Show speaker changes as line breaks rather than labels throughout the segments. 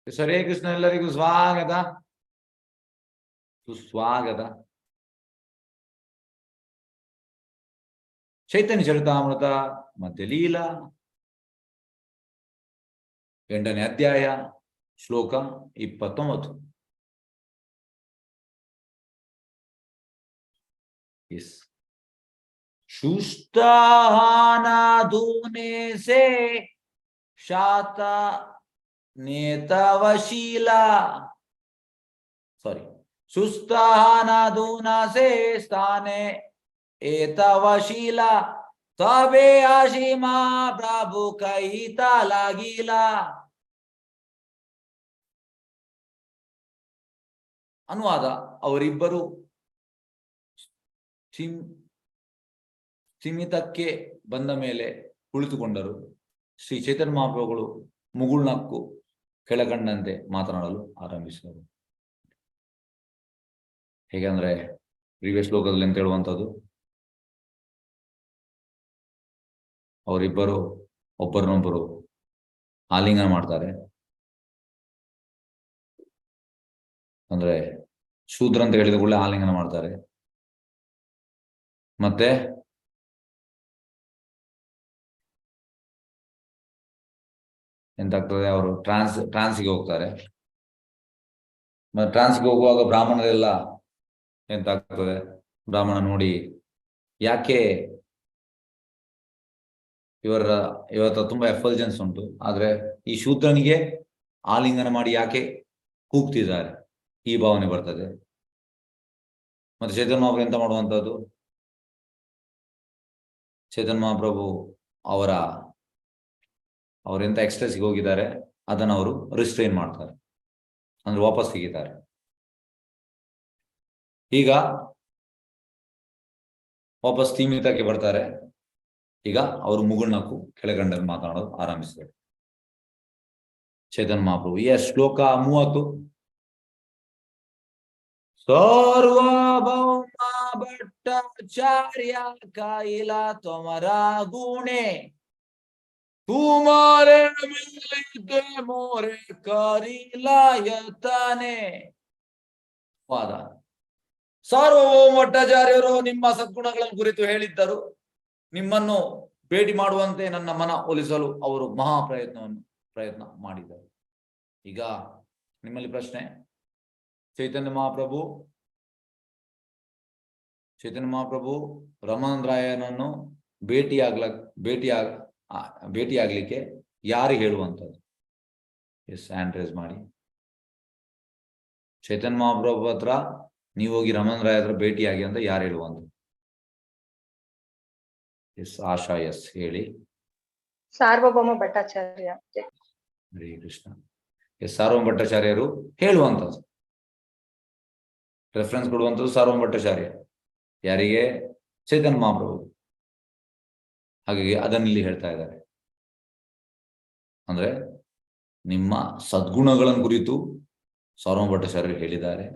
ಹರೇ ಕೃಷ್ಣ, ಎಲ್ಲರಿಗೂ ಸ್ವಾಗತ ಸುಸ್ವಾಗತ. ಚೈತನ್ಯ ಚರಿತಾಮೃತ ಮಧ್ಯ ಲೀಲಾ 8ನೇ ಅಧ್ಯಾಯ ಶ್ಲೋಕ 29. ಶುಷ್ಟಾಹಾನಾಧೂನೆ ಸೇ ಶಾತ ನೇತವಶೀಲಾ ಸುಸ್ಥಾನಾಧೂನ ಸೇ ಸ್ಥಾನೆ ಏತವಶೀಲಾ ತಬೆ ಆಶಿಮಾ ಪ್ರಭು ಕೈತ ಲಾಗಿಲಾ. ಅನುವಾದ: ಅವರಿಬ್ಬರು ಸ್ಥಿಮಿತಕ್ಕೆ ಬಂದ ಮೇಲೆ ಕುಳಿತುಕೊಂಡರು. ಶ್ರೀ ಚೈತನ್ಯ ಮಹಾಪ್ರಭುಗಳು ಮುಗುಳ್ನಕ್ಕು ಕೆಳಗಂಡಂತೆ ಮಾತನಾಡಲು ಆರಂಭಿಸಿದರು. ಹೇಗೆಂದ್ರೆ ಪ್ರೀವಿಯಸ್ ಶ್ಲೋಕದಲ್ಲಿ ಅಂತ ಹೇಳುವಂಥದ್ದು, ಅವರಿಬ್ಬರು ಒಬ್ಬರನ್ನೊಬ್ಬರು ಆಲಿಂಗನ ಮಾಡ್ತಾರೆ. ಅಂದ್ರೆ ಶೂದ್ರ ಅಂತ ಹೇಳಿದ ಕೂಡಲೇ ಆಲಿಂಗನ ಮಾಡ್ತಾರೆ. ಮತ್ತೆ ಎಂತಾಗ್ತದೆ, ಅವರು ಟ್ರಾನ್ಸ್ಗೆ ಹೋಗ್ತಾರೆ. ಮತ್ತೆ ಟ್ರಾನ್ಸ್ಗೆ ಹೋಗುವಾಗ ಬ್ರಾಹ್ಮಣರೆಲ್ಲ ಎಂತಾಗ್ತದೆ, ಬ್ರಾಹ್ಮಣ ನೋಡಿ ಯಾಕೆ ಇವತ್ತ ತುಂಬಾ ಎಫಲ್ಜೆನ್ಸ್ ಉಂಟು, ಆದ್ರೆ ಈ ಶೂದ್ರನಿಗೆ ಆಲಿಂಗನ ಮಾಡಿ ಯಾಕೆ ಕೂಗ್ತಿದ್ದಾರೆ, ಈ ಭಾವನೆ ಬರ್ತದೆ. ಮತ್ತೆ ಚೈತನ್ಯ ಮಹಾಪ್ರಭು ಎಂತ ಮಾಡುವಂಥದ್ದು, ಚೈತನ್ಯ ಮಹಾಪ್ರಭು ಅವರೆಂತ ಎಕ್ಸ್ಟ್ರೆಸ್ಗೆ ಹೋಗಿದ್ದಾರೆ ಅದನ್ನು ಅವರು ರಿಸ್ಟ್ರೈನ್ ಮಾಡ್ತಾರೆ, ಅಂದ್ರೆ ವಾಪಸ್ ತೆಗಿತಾರೆ. ಈಗ ವಾಪಸ್ ಸೀಮಿತಕ್ಕೆ ಬರ್ತಾರೆ. ಈಗ ಅವರು ಮುಗುಳ್ನಕ್ಕು ಕೆಳಗಂಡಲ್ಲಿ ಮಾತನಾಡೋದು ಆರಂಭಿಸಿದರು. ಚೈತನ್ಯ ಮಹಾಪ್ರಭು ಶ್ಲೋಕ 30. ಸಾರ್ವಭೌಮ ಭಟ್ಟಾಚಾರ್ಯ ಕೈಲ ತೊಮರ ಗುಣೆ ತುಮಾರೆ ಮಿಲಿತೆ ಮೋರೆ ಕರಿಲಾಯತನೆ. ವಾದ: ಸಾರ್ವಭೌಮ ಭಟ್ಟಾಚಾರ್ಯರು ನಿಮ್ಮ ಸದ್ಗುಣಗಳನ್ನು ಕುರಿತು ಹೇಳಿದ್ದರು. ನಿಮ್ಮನ್ನು ಭೇಟಿ ಮಾಡುವಂತೆ ನನ್ನ ಮನ ಒಲಿಸಲು ಅವರು ಪ್ರಯತ್ನ ಮಾಡಿದರು. ಈಗ ನಿಮ್ಮಲ್ಲಿ ಪ್ರಶ್ನೆ, ಚೈತನ್ಯ ಮಹಾಪ್ರಭು ರಮಣರಾಯನನ್ನು ಭೇಟಿಯಾಗ್ಲಿಕ್ಕೆ ಯಾರಿಗೆ ಹೇಳುವಂಥದ್ದು? ಹ್ಯಾಂಡ್ ರೈಸ್ ಮಾಡಿ. ಚೈತನ್ಯ ಮಹಾಪ್ರಭು ಹತ್ರ ನೀವು ಹೋಗಿ ರಮಣರಾಯ ಹತ್ರ ಭೇಟಿಯಾಗಿ ಅಂತ ಯಾರು ಹೇಳುವಂಥದ್ದು? ಆಶಾ ಹೇಳಿ.
ಸಾರ್ವಭೌಮ ಭಟ್ಟಾಚಾರ್ಯ.
ಹರೇ ಕೃಷ್ಣ. ಸಾರ್ವಭೌಮ ಭಟ್ಟಾಚಾರ್ಯರು ಹೇಳುವಂಥದ್ದು, ರೆಫರೆನ್ಸ್ ಕೊಡುವಂಥದ್ದು ಸಾರ್ವಭೌಮ ಭಟ್ಟಾಚಾರ್ಯ. ಯಾರಿಗೆ? ಚೈತನ್ಯ ಮಹಾಪ್ರಭು. ಹಾಗಾಗಿ ಅದನ್ನಿಲ್ಲಿ ಹೇಳ್ತಾ ಇದ್ದಾರೆ. ಅಂದ್ರೆ ನಿಮ್ಮ ಸದ್ಗುಣಗಳನ್ನು ಕುರಿತು ಸಾರ್ವಭೌಮ ಭಟ್ಟಾಚಾರ್ಯರು ಹೇಳಿದ್ದಾರೆ.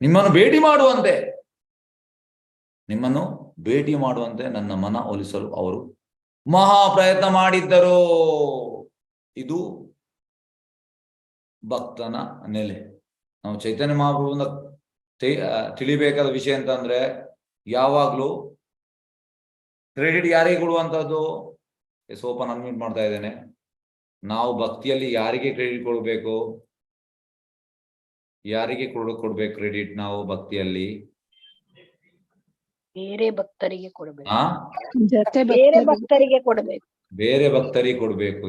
ನಿಮ್ಮನ್ನು ಭೇಟಿ ಮಾಡುವಂತೆ ನನ್ನ ಮನ ಒಲಿಸಲು ಅವರು ಮಹಾಪ್ರಯತ್ನ ಮಾಡಿದ್ದರು. ಇದು ಭಕ್ತನ ನೆಲೆ. ನಾವು ಚೈತನ್ಯ ಮಹಾಪ್ರಭುವಿನ ತಿಳಿಬೇಕಾದ ವಿಷಯ ಅಂತಂದ್ರೆ, ಯಾವಾಗ್ಲೂ ಕ್ರೆಡಿಟ್ ಯಾರಿಗೆ ಕೊಡುವಂಥದ್ದು? ಓಪನ್ ಅನ್ಮ್ಯೂಟ್ ಮಾಡ್ತಾ ಇದ್ದೇನೆ. ನಾವು ಭಕ್ತಿಯಲ್ಲಿ ಯಾರಿಗೆ ಕ್ರೆಡಿಟ್ ಕೊಡಬೇಕು? ಯಾರಿಗೆ ಕೊಡ್ಬೇಕು ಕ್ರೆಡಿಟ್? ನಾವು ಭಕ್ತಿಯಲ್ಲಿ
ಬೇರೆ ಭಕ್ತರಿಗೆ ಕೊಡಬೇಕು.
ಬೇರೆ ಭಕ್ತರಿಗೆ ಕೊಡ್ಬೇಕು.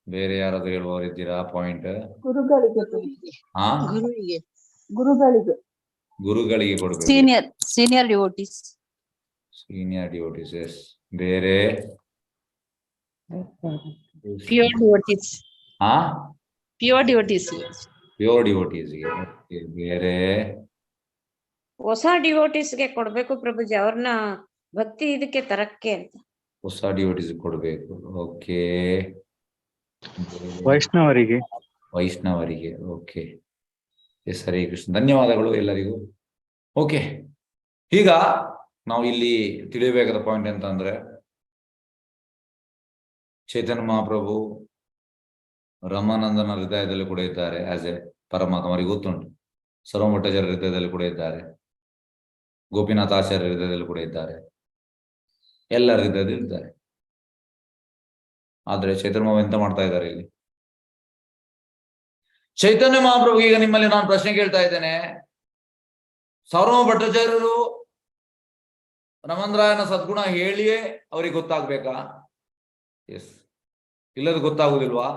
ಬೇರೆ ಯಾರಾದ್ರೂ ಹೇಳುವವರಿದ್ದೀರಾ? ಪಾಯಿಂಟ್. ಗುರುಗಳಿಗೆ ಕೊಡ್ಬೇಕು.
Senior devotees.
ಎಸ್. ಬೇರೆ
ಪ್ಯೂರ್ ಡಿವೋಟೀಸ್.
ಬೇರೆ
ಹೊಸ ಡಿವೋಟೀಸ್ಗೆ ಕೊಡ್ಬೇಕು ಪ್ರಭುಜಿ, ಅವ್ರನ್ನ ಭಕ್ತಿ ಇದಕ್ಕೆ ತರಕ್ಕೆ ಅಂತ.
ಹೊಸ ಡಿವೋಟೀಸ್ ಕೊಡ್ಬೇಕು. Okay.
ವೈಷ್ಣವರಿಗೆ.
Okay. S. Hare Krishna. ಧನ್ಯವಾದಗಳು ಎಲ್ಲರಿಗೂ. ಓಕೆ, ಈಗ ನಾವು ಇಲ್ಲಿ ತಿಳಿಯಬೇಕಾದ ಪಾಯಿಂಟ್ ಎಂತ ಅಂದ್ರೆ, ಚೈತನ್ಯ ಮಹಾಪ್ರಭು ರಮಾನಂದನ ಹೃದಯದಲ್ಲಿ ಕೂಡ ಇದ್ದಾರೆ. ಆಸ್ ಎ ಪರಮಾತ್ಮ ಅವರಿಗೆ ಗೊತ್ತುಂಟು. ಸರ್ವಮಠಾಚಾರ್ಯ ಹೃದಯದಲ್ಲಿ ಕೂಡ ಇದ್ದಾರೆ. ಗೋಪಿನಾಥ ಆಚಾರ್ಯ ಹೃದಯದಲ್ಲಿ ಕೂಡ ಇದ್ದಾರೆ. ಎಲ್ಲರ ಹೃದಯದಲ್ಲಿ ಇದ್ದಾರೆ. ಆದ್ರೆ ಚೈತನ್ಯ ಮಹಾಪ್ರಭು ಎಂತ ಮಾಡ್ತಾ ಇದ್ದಾರೆ ಇಲ್ಲಿ? ಚೈತನ್ಯ ಮಹಾಪ್ರಭು, ಈಗ ನಿಮ್ಮಲ್ಲಿ ನಾನು ಪ್ರಶ್ನೆ ಕೇಳ್ತಾ ಇದ್ದೇನೆ, ಸಾರ್ವಭೌಮ ಭಟ್ಟಾಚಾರ್ಯರು ರಮಣರಾಯನ ಸದ್ಗುಣ ಹೇಳಿಯೇ ಅವ್ರಿಗೆ ಗೊತ್ತಾಗ್ಬೇಕಾ? ಎಸ್. ಇಲ್ಲದ ಗೊತ್ತಾಗುದಿಲ್ವಾ?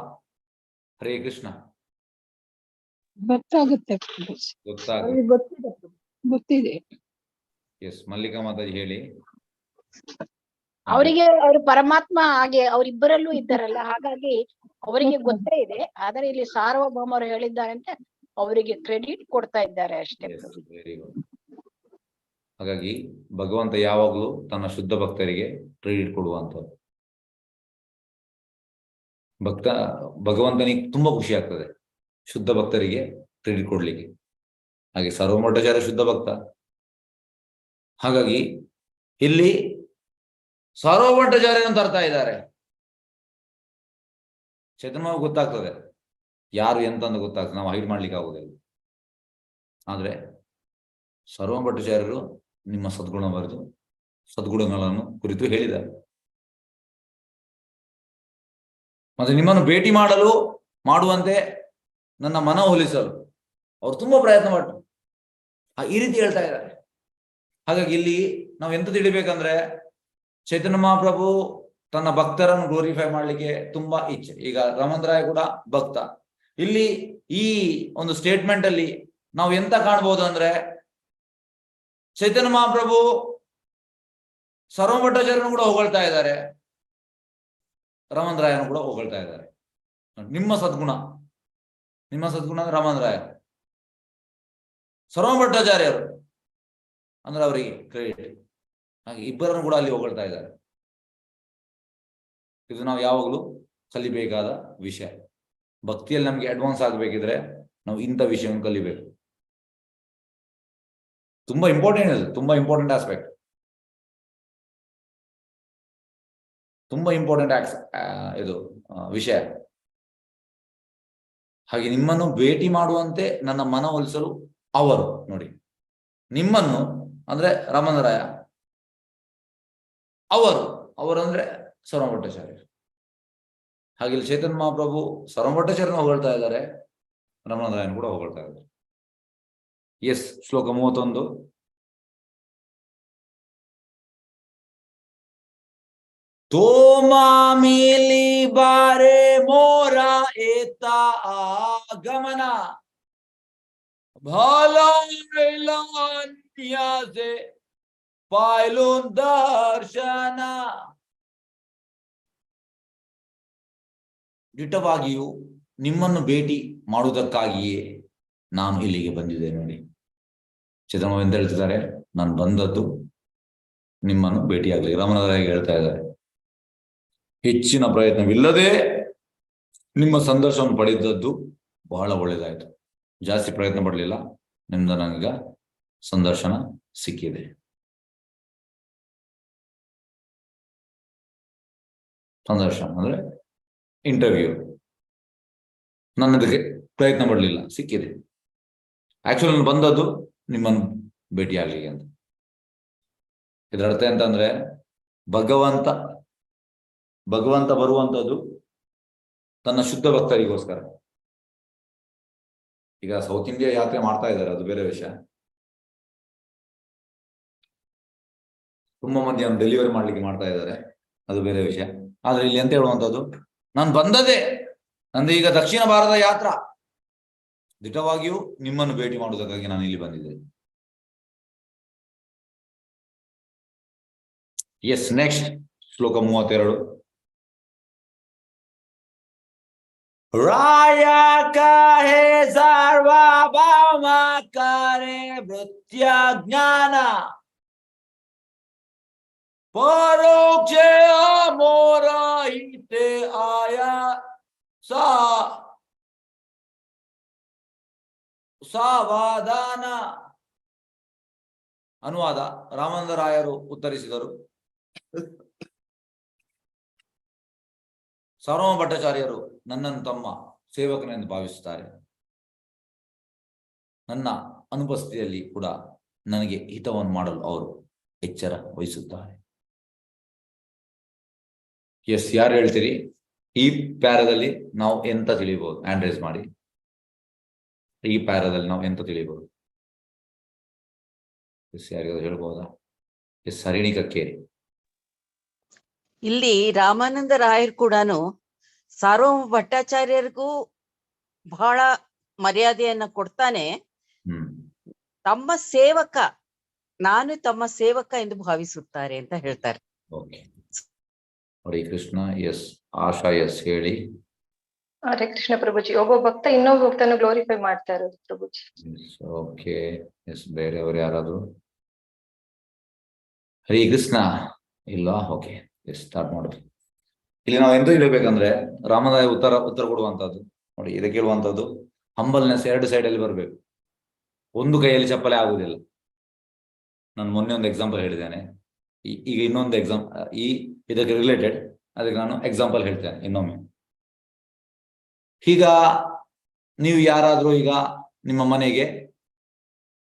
ಹರೇ ಕೃಷ್ಣ.
ಗೊತ್ತಾಗುತ್ತೆ.
ಗೊತ್ತಾಗುತ್ತೆ.
ಗೊತ್ತಿದೆ.
ಎಸ್. ಮಲ್ಲಿಕಾ ಮಾತಾಜಿ ಹೇಳಿ.
ಅವರಿಗೆ ಅವರು ಪರಮಾತ್ಮ ಹಾಗೆ ಅವರಿಬ್ಬರಲ್ಲೂ ಇದ್ದಾರಲ್ಲ, ಹಾಗಾಗಿ ಅವರಿಗೆ ಗೊತ್ತೇ ಇದೆ. ಆದರೆ ಇಲ್ಲಿ ಸಾರ್ವಭೌಮರು ಹೇಳಿದ್ದಾರೆ ಅಂತ ಅವರಿಗೆ ಕ್ರೆಡಿಟ್ ಕೊಡ್ತಾ ಇದ್ದಾರೆ ಅಷ್ಟೇ.
Very good. ಹಾಗಾಗಿ ಭಗವಂತ ಯಾವಾಗ್ಲೂ ತನ್ನ ಶುದ್ಧ ಭಕ್ತರಿಗೆ ಕ್ರೆಡಿಟ್ ಕೊಡುವಂಥದ್ದು. ಭಗವಂತನಿಗೆ ತುಂಬಾ ಖುಷಿ ಆಗ್ತದೆ ಶುದ್ಧ ಭಕ್ತರಿಗೆ ಕ್ರೆಡಿಟ್ ಕೊಡ್ಲಿಕ್ಕೆ. ಹಾಗೆ ಸರ್ವಮಠಾಚಾರ್ಯ ಶುದ್ಧ ಭಕ್ತ. ಹಾಗಾಗಿ ಇಲ್ಲಿ ಸರ್ವಮಠಾಚಾರ್ಯರನ್ನು ತರ್ತಾ ಇದ್ದಾರೆ. ಚೈತನ್ಯ ಗೊತ್ತಾಗ್ತದೆ ಯಾರು ಎಂತ ಅಂತ ಗೊತ್ತಾಗ್ತದೆ, ನಾವು ಹೈಡ್ ಮಾಡ್ಲಿಕ್ಕೆ ಆಗುದಿಲ್ಲ. ಆದ್ರೆ ಸರ್ವಮಠಾಚಾರ್ಯರು ನಿಮ್ಮ ಸದ್ಗುಣ ಬರೆದು ಸದ್ಗುಣಗಳನ್ನು ಕುರಿತು ಹೇಳಿದ್ದಾರೆ. ಮತ್ತೆ ನಿಮ್ಮನ್ನು ಭೇಟಿ ಮಾಡುವಂತೆ ನನ್ನ ಮನ ಹೋಲಿಸಲು ಅವ್ರು ತುಂಬಾ ಪ್ರಯತ್ನ ಪಟ್ಟರು. ಈ ರೀತಿ ಹೇಳ್ತಾ ಇದ್ದಾರೆ. ಹಾಗಾಗಿ ಇಲ್ಲಿ ನಾವು ಎಂತ ತಿಳಿಬೇಕಂದ್ರೆ, ಚೈತನ್ಯ ಮಹಾಪ್ರಭು ತನ್ನ ಭಕ್ತರನ್ನು ಗ್ಲೋರಿಫೈ ಮಾಡ್ಲಿಕ್ಕೆ ತುಂಬಾ ಇಚ್ಛೆ. ಈಗ ರಮಣರಾಯ ಕೂಡ ಭಕ್ತ. ಇಲ್ಲಿ ಈ ಒಂದು ಸ್ಟೇಟ್ಮೆಂಟ್ ಅಲ್ಲಿ ನಾವು ಎಂತ ಕಾಣ್ಬೋದು ಅಂದ್ರೆ, ಚೈತನ್ಯ ಮಹಾಪ್ರಭು ಸರ್ವಮಠಾಚಾರ್ಯನು ಕೂಡ ಹೊಗಳ್ತಾ ಇದ್ದಾರೆ, ರಮಣರಾಯನು ಕೂಡ ಹೊಗಳ್ತಾ ಇದ್ದಾರೆ. ನಿಮ್ಮ ಸದ್ಗುಣ ಅಂದ್ರೆ ರಮಣರಾಯ, ಸರ್ವಮಠಾಚಾರ್ಯರು ಅಂದ್ರೆ ಅವರಿಗೆ ಕ್ರೆಡಿಟ್. ಹಾಗೆ ಇಬ್ಬರನ್ನು ಕೂಡ ಅಲ್ಲಿ ಹೊಗಳ್ತಾ ಇದ್ದಾರೆ. ಇದು ನಾವು ಯಾವಾಗಲೂ ಕಲಿಬೇಕಾದ ವಿಷಯ. ಭಕ್ತಿಯಲ್ಲಿ ನಮ್ಗೆ ಅಡ್ವಾನ್ಸ್ ಆಗ್ಬೇಕಿದ್ರೆ ನಾವು ಇಂಥ ವಿಷಯವನ್ನು ಕಲಿಬೇಕು. ತುಂಬಾ ಇಂಪಾರ್ಟೆಂಟ್ ಇದು, ತುಂಬಾ ಇಂಪಾರ್ಟೆಂಟ್ ಆಸ್ಪೆಕ್ಟ್, ತುಂಬಾ ಇಂಪಾರ್ಟೆಂಟ್ ಇದು ವಿಷಯ. ಹಾಗೆ ನಿಮ್ಮನ್ನು ಭೇಟಿ ಮಾಡುವಂತೆ ನನ್ನ ಮನ ಒಲಿಸಲು ಅವರು ನೋಡಿ, ನಿಮ್ಮನ್ನು ಅಂದ್ರೆ ರಮಣರಾಯ, ಅವರು ಅಂದ್ರೆ ಸರ್ವಮಠಾಚಾರ್ಯರು. ಹಾಗೆ ಇಲ್ಲಿ ಚೈತನ್ಯ ಮಹಾಪ್ರಭು ಸರ್ವಮಠಾಚಾರ್ಯನ ಹೊಗಳ್ತಾ ಇದ್ದಾರೆ, ರಮಣರಾಯನ್ ಕೂಡ ಹೊಗಳ್ತಾ ಇದ್ದಾರೆ. ಎಸ್. ಶ್ಲೋಕ 31. ತೋಮಾಮಿಲಿ ಬಾರೆ ಮೋರ ಏತ ಆಗಮನ ಭಲೋನ್ಯಾಸೆ ಪಾಯ್ಲೋನ್ ದರ್ಶನ. ದಿಟ್ಟವಾಗಿಯೂ ನಿಮ್ಮನ್ನು ಭೇಟಿ ಮಾಡುವುದಕ್ಕಾಗಿಯೇ ನಾನು ಇಲ್ಲಿಗೆ ಬಂದಿದ್ದೆ ನೋಡಿ. ಚೈತನ್ಯ ಎಂತ ಹೇಳ್ತಿದ್ದಾರೆ, ನಾನು ಬಂದದ್ದು ನಿಮ್ಮನ್ನು ಭೇಟಿಯಾಗಲಿ. ರಮಣರಾಯ ಹೇಳ್ತಾ ಇದ್ದಾರೆ, ಹೆಚ್ಚಿನ ಪ್ರಯತ್ನವಿಲ್ಲದೆ ನಿಮ್ಮ ಸಂದರ್ಶನ ಪಡೆದದ್ದು ಬಹಳ ಒಳ್ಳೆಯದಾಯ್ತು. ಜಾಸ್ತಿ ಪ್ರಯತ್ನ ಪಡಲಿಲ್ಲ, ನಿಮ್ದ ನನಗ ಸಂದರ್ಶನ ಸಿಕ್ಕಿದೆ. ಸಂದರ್ಶನ ಅಂದ್ರೆ ಇಂಟರ್ವ್ಯೂ. ನನ್ನದಕ್ಕೆ ಪ್ರಯತ್ನ ಪಡಲಿಲ್ಲ, ಸಿಕ್ಕಿದೆ. ಆಕ್ಚುಲಿ ನಾನು ಬಂದದ್ದು ನಿಮ್ಮನ್ನು ಭೇಟಿಯಾಗಲಿಕ್ಕೆ ಅಂತ. ಇದರ ಅರ್ಥ ಎಂತಂದ್ರೆ, ಭಗವಂತ ಬರುವಂತದ್ದು ತನ್ನ ಶುದ್ಧ ಭಕ್ತರಿಗೋಸ್ಕರ. ಈಗ ಸೌತ್ ಇಂಡಿಯಾ ಯಾತ್ರೆ ಮಾಡ್ತಾ ಇದ್ದಾರೆ, ಅದು ಬೇರೆ ವಿಷಯ. ತುಂಬಾ ಮಂದಿ ಡೆಲಿವರಿ ಮಾಡ್ಲಿಕ್ಕೆ ಮಾಡ್ತಾ ಇದ್ದಾರೆ, ಅದು ಬೇರೆ ವಿಷಯ. ಆದ್ರೆ ಇಲ್ಲಿ ಎಂತ ಹೇಳುವಂತದ್ದು, ನಾನು ಬಂದದೇ ನಂದು ಈಗ ದಕ್ಷಿಣ ಭಾರತ ಯಾತ್ರಾ, ದಿಟ್ಟವಾಗಿಯೂ ನಿಮ್ಮನ್ನು ಭೇಟಿ ಮಾಡುವುದಕ್ಕಾಗಿ ನಾನು ಇಲ್ಲಿ ಬಂದಿದ್ದೆ. ಎಸ್. ನೆಕ್ಸ್ಟ್ ಶ್ಲೋಕ 32. ರಾಯ ಕಹೆ ಸಾರ್ವಭೌಮ ಕರೆ ಭೃತ್ಯ ಜ್ಞಾನ ಪರೋಕ್ಷ ಮೋರ ಹಿತೆ ಆಯ ಸಾವಧಾನ. ಅನುವಾದ. ರಾಮಚಂದ್ರರಾಯರು ಉತ್ತರಿಸಿದರು, ಸಾರ್ವಭೌಮ ಭಟ್ಟಾಚಾರ್ಯರು ನನ್ನನ್ನು ತಮ್ಮ ಸೇವಕನೆಂದು ಭಾವಿಸುತ್ತಾರೆ. ನನ್ನ ಅನುಪಸ್ಥಿತಿಯಲ್ಲಿ ಕೂಡ ನನಗೆ ಹಿತವನ್ನು ಮಾಡಲು ಅವರು ಎಚ್ಚರ ವಹಿಸುತ್ತಾರೆ. ಎಸ್, ಯಾರು ಹೇಳ್ತೀರಿ ಈ ಪ್ಯಾರದಲ್ಲಿ ನಾವು ಎಂತ ತಿಳಿಬಹುದು? ಹ್ಯಾಂಡ್ ರೈಸ್ ಮಾಡಿ. ಈ ಪ್ಯಾರದಲ್ಲಿ ನಾವು ಎಂತ ತಿಳಿಬಹುದು? ಎಸ್, ಯಾರಿಗಾದ್ರು ಹೇಳ್ಬೋದಾ? ಎಸ್, ಹರಿಣಿ ಕಕ್ಕೇರಿ.
ಇಲ್ಲಿ ರಾಮಾನಂದ ರಾಯರು ಕೂಡ ಸಾರ್ವಭೌಮ ಭಟ್ಟಾಚಾರ್ಯರಿಗೂ ಬಹಳ ಮರ್ಯಾದೆಯನ್ನ ಕೊಡ್ತಾನೆ. ತಮ್ಮ ಸೇವಕ, ನಾನು ತಮ್ಮ ಸೇವಕ ಎಂದು ಭಾವಿಸುತ್ತಾರೆ ಅಂತ ಹೇಳ್ತಾರೆ.
ಓಕೆ, ಹರೇ ಕೃಷ್ಣ. ಎಸ್, ಆಶಾ ಎಸ್ ಹೇಳಿ.
ಹರೇ ಕೃಷ್ಣ ಪ್ರಭುಜಿ. ಒಬ್ಬ ಭಕ್ತ ಇನ್ನೊಬ್ಬ ಭಕ್ತನ ಗ್ಲೋರಿಫೈ ಮಾಡ್ತಾ ಇರೋದು ಪ್ರಭುಜಿ.
ಓಕೆ, ಎಸ್, ಬೇರೆಯವರು ಯಾರಾದ್ರು? ಹರೇ ಕೃಷ್ಣ ಇಲ್ಲ. ಓಕೆ, ಎಸ್, ಸ್ಟಾರ್ಟ್ ಮಾಡೋದು. ಇಲ್ಲಿ ನಾವು ಎಂತ ಇರಬೇಕಂದ್ರೆ ರಾಮದಾಯ ಉತ್ತರ ಕೊಡುವಂತದ್ದು ನೋಡಿ. ಇದಕ್ಕೆ ಹೇಳುವಂತದ್ದು ಹಂಬಲ್ನೆಸ್ 2 ಸೈಡಲ್ಲಿ ಬರಬೇಕು. ಒಂದು ಕೈಯಲ್ಲಿ ಚಪ್ಪಲೆ ಆಗುದಿಲ್ಲ. ನಾನು ಮೊನ್ನೆ ಒಂದು ಎಕ್ಸಾಂಪಲ್ ಹೇಳಿದ್ದೇನೆ. ಈಗ ಇನ್ನೊಂದು ಇದಕ್ಕೆ ರಿಲೇಟೆಡ್, ಅದಕ್ಕೆ ನಾನು ಎಕ್ಸಾಂಪಲ್ ಹೇಳ್ತೇನೆ ಇನ್ನೊಮ್ಮೆ. ಈಗ ನೀವು ಯಾರಾದ್ರೂ ಈಗ ನಿಮ್ಮ ಮನೆಗೆ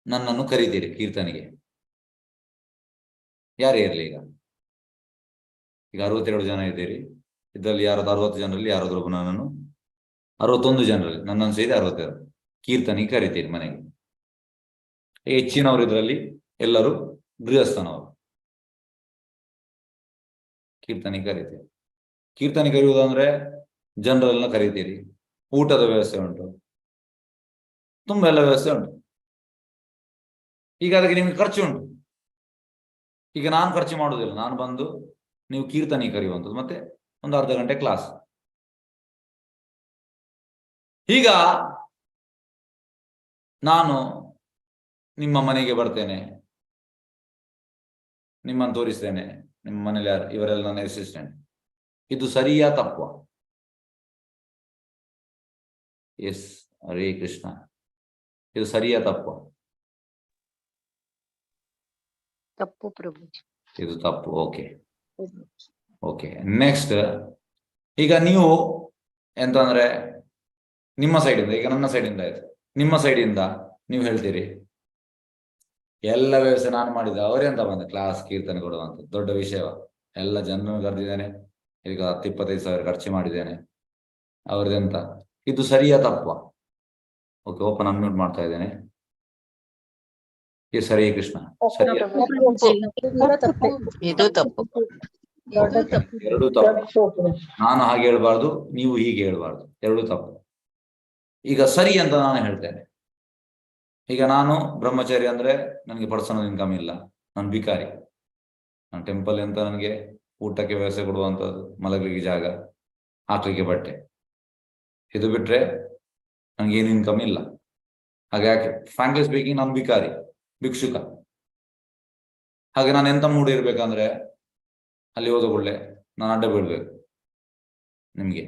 ನನ್ನನ್ನು ಕರೀತೀರಿ ಕೀರ್ತನೆಗೆ. ಯಾರೇ ಇರಲಿ, ಈಗ 62 ಜನ ಇದ್ದೀರಿ. ಇದರಲ್ಲಿ ಯಾರಾದ್ರು 60 ಜನರಲ್ಲಿ ಯಾರಾದ್ರೂ ಒಬ್ಬ ನನ್ನನ್ನು 61 ಜನರಲ್ಲಿ ನನ್ನನ್ನು ಸೇರಿ 62 ಕೀರ್ತನೆಗೆ ಕರಿತೀರಿ ಮನೆಗೆ. ಹೆಚ್ಚಿನವರು ಇದರಲ್ಲಿ ಎಲ್ಲರೂ ಗೃಹಸ್ಥನವರು. ಕೀರ್ತನೆಗೆ ಕರಿತೀರಿ. ಕೀರ್ತನೆ ಕರೆಯುವುದಂದ್ರೆ ಜನರನ್ನ ಕರಿತೀರಿ. ಊಟದ ವ್ಯವಸ್ಥೆ ಉಂಟು, ತುಂಬಾ ಎಲ್ಲ ವ್ಯವಸ್ಥೆ ಉಂಟು. ಈಗ ಅದಕ್ಕೆ ನಿಮ್ಗೆ ಖರ್ಚು ಉಂಟು. ಈಗ ನಾನು ಖರ್ಚು ಮಾಡುವುದಿಲ್ಲ. ನಾನು ಬಂದು ನೀವು ಕೀರ್ತನೆ ಕರೆಯುವಂಥದ್ದು, ಮತ್ತೆ ಒಂದು ಅರ್ಧ ಗಂಟೆ ಕ್ಲಾಸ್. ಈಗ ನಾನು ನಿಮ್ಮ ಮನೆಗೆ ಬರ್ತೇನೆ, ನಿಮ್ಮನ್ನು ತೋರಿಸ್ತೇನೆ. ನಿಮ್ಮ ಮನೇಲಿ ಯಾರು? ಇವರೆಲ್ಲ ನನ್ನ ಅಸಿಸ್ಟೆಂಟ್. ಇದು ಸರಿಯಾ ತಪ್ಪು? ಎಸ್, ಹರೇ ಕೃಷ್ಣ. ಇದು ಸರಿಯಾ ತಪ್ಪು?
ತಪ್ಪು ಪ್ರಭುಜಿ.
ಇದು ತಪ್ಪು. Okay okay, next. ಈಗ ನೀವು ಎಂತಂದ್ರೆ ನಿಮ್ಮ ಸೈಡಿಂದ, ಈಗ ನನ್ನ ಸೈಡಿಂದ ಆಯ್ತು, ನಿಮ್ಮ ಸೈಡಿಂದ ನೀವು ಹೇಳ್ತೀರಿ ಎಲ್ಲ ವ್ಯವಸ್ಥೆ ನಾನು ಮಾಡಿದ್ದೆ, ಅವರೆಂತ ಬಂದ ಕ್ಲಾಸ್ ಕೀರ್ತನೆ ಕೊಡುವಂತ ದೊಡ್ಡ ವಿಷಯವ. ಎಲ್ಲ ಜನರನ್ನು ಕರೆದಿದ್ದೇನೆ, ಈಗ 10-25 ಸಾವಿರ ಖರ್ಚು ಮಾಡಿದ್ದೇನೆ, ಅವ್ರದ್ದೆಂತ? ಇದು ಸರಿಯಾ ತಪ್ಪು? ಓಕೆ, ಓಪನ್ ಅನ್ಮ್ಯೂಟ್ ಮಾಡ್ತಾ ಇದ್ದೇನೆ. ಸರಿ ಕೃಷ್ಣ, ಸರಿಯಾ?
ಇದು ತಪ್ಪು.
ಎರಡು ತಪ್ಪು. ನಾನು ಹಾಗೆ ಹೇಳ್ಬಾರ್ದು, ನೀವು ಹೀಗೆ ಹೇಳ್ಬಾರ್ದು. ಎರಡು ತಪ್ಪು. ಈಗ ಸರಿ ಅಂತ ನಾನು ಹೇಳ್ತೇನೆ. ಈಗ ನಾನು ಬ್ರಹ್ಮಚಾರಿ ಅಂದ್ರೆ ನನಗೆ ಪರ್ಸನಲ್ ಇನ್ಕಮ್ ಇಲ್ಲ, ನಾನು ಭಿಕಾರಿ. ನಾನು ಟೆಂಪಲ್ ಅಂತ ನನಗೆ ಊಟಕ್ಕೆ ವ್ಯವಸ್ಥೆ ಕೊಡುವಂಥದ್ದು, ಮಲಗಲಿಕ್ಕೆ ಜಾಗ, ಹಾಕ್ಲಿಕ್ಕೆ ಬಟ್ಟೆ, ಇದು ಬಿಟ್ರೆ ನನಗೇನು ಇನ್ಕಮ್ ಇಲ್ಲ. ಹಾಗೆ ಯಾಕೆ ಫ್ರಾಂಕ್ಲಿ ಸ್ಪೀಕಿಂಗ್ ನಾನು ಭಿಕಾರಿ, ಭಿಕ್ಷುಕ. ಹಾಗೆ ನಾನು ಎಂತ ಮೂಡಿ ಇರ್ಬೇಕಂದ್ರೆ ಅಲ್ಲಿ ಹೋದ ಕೂಡಲೇ ನಾನು ಅಡ್ಡ ಬೀಳ್ಬೇಕು ನಿಮ್ಗೆ.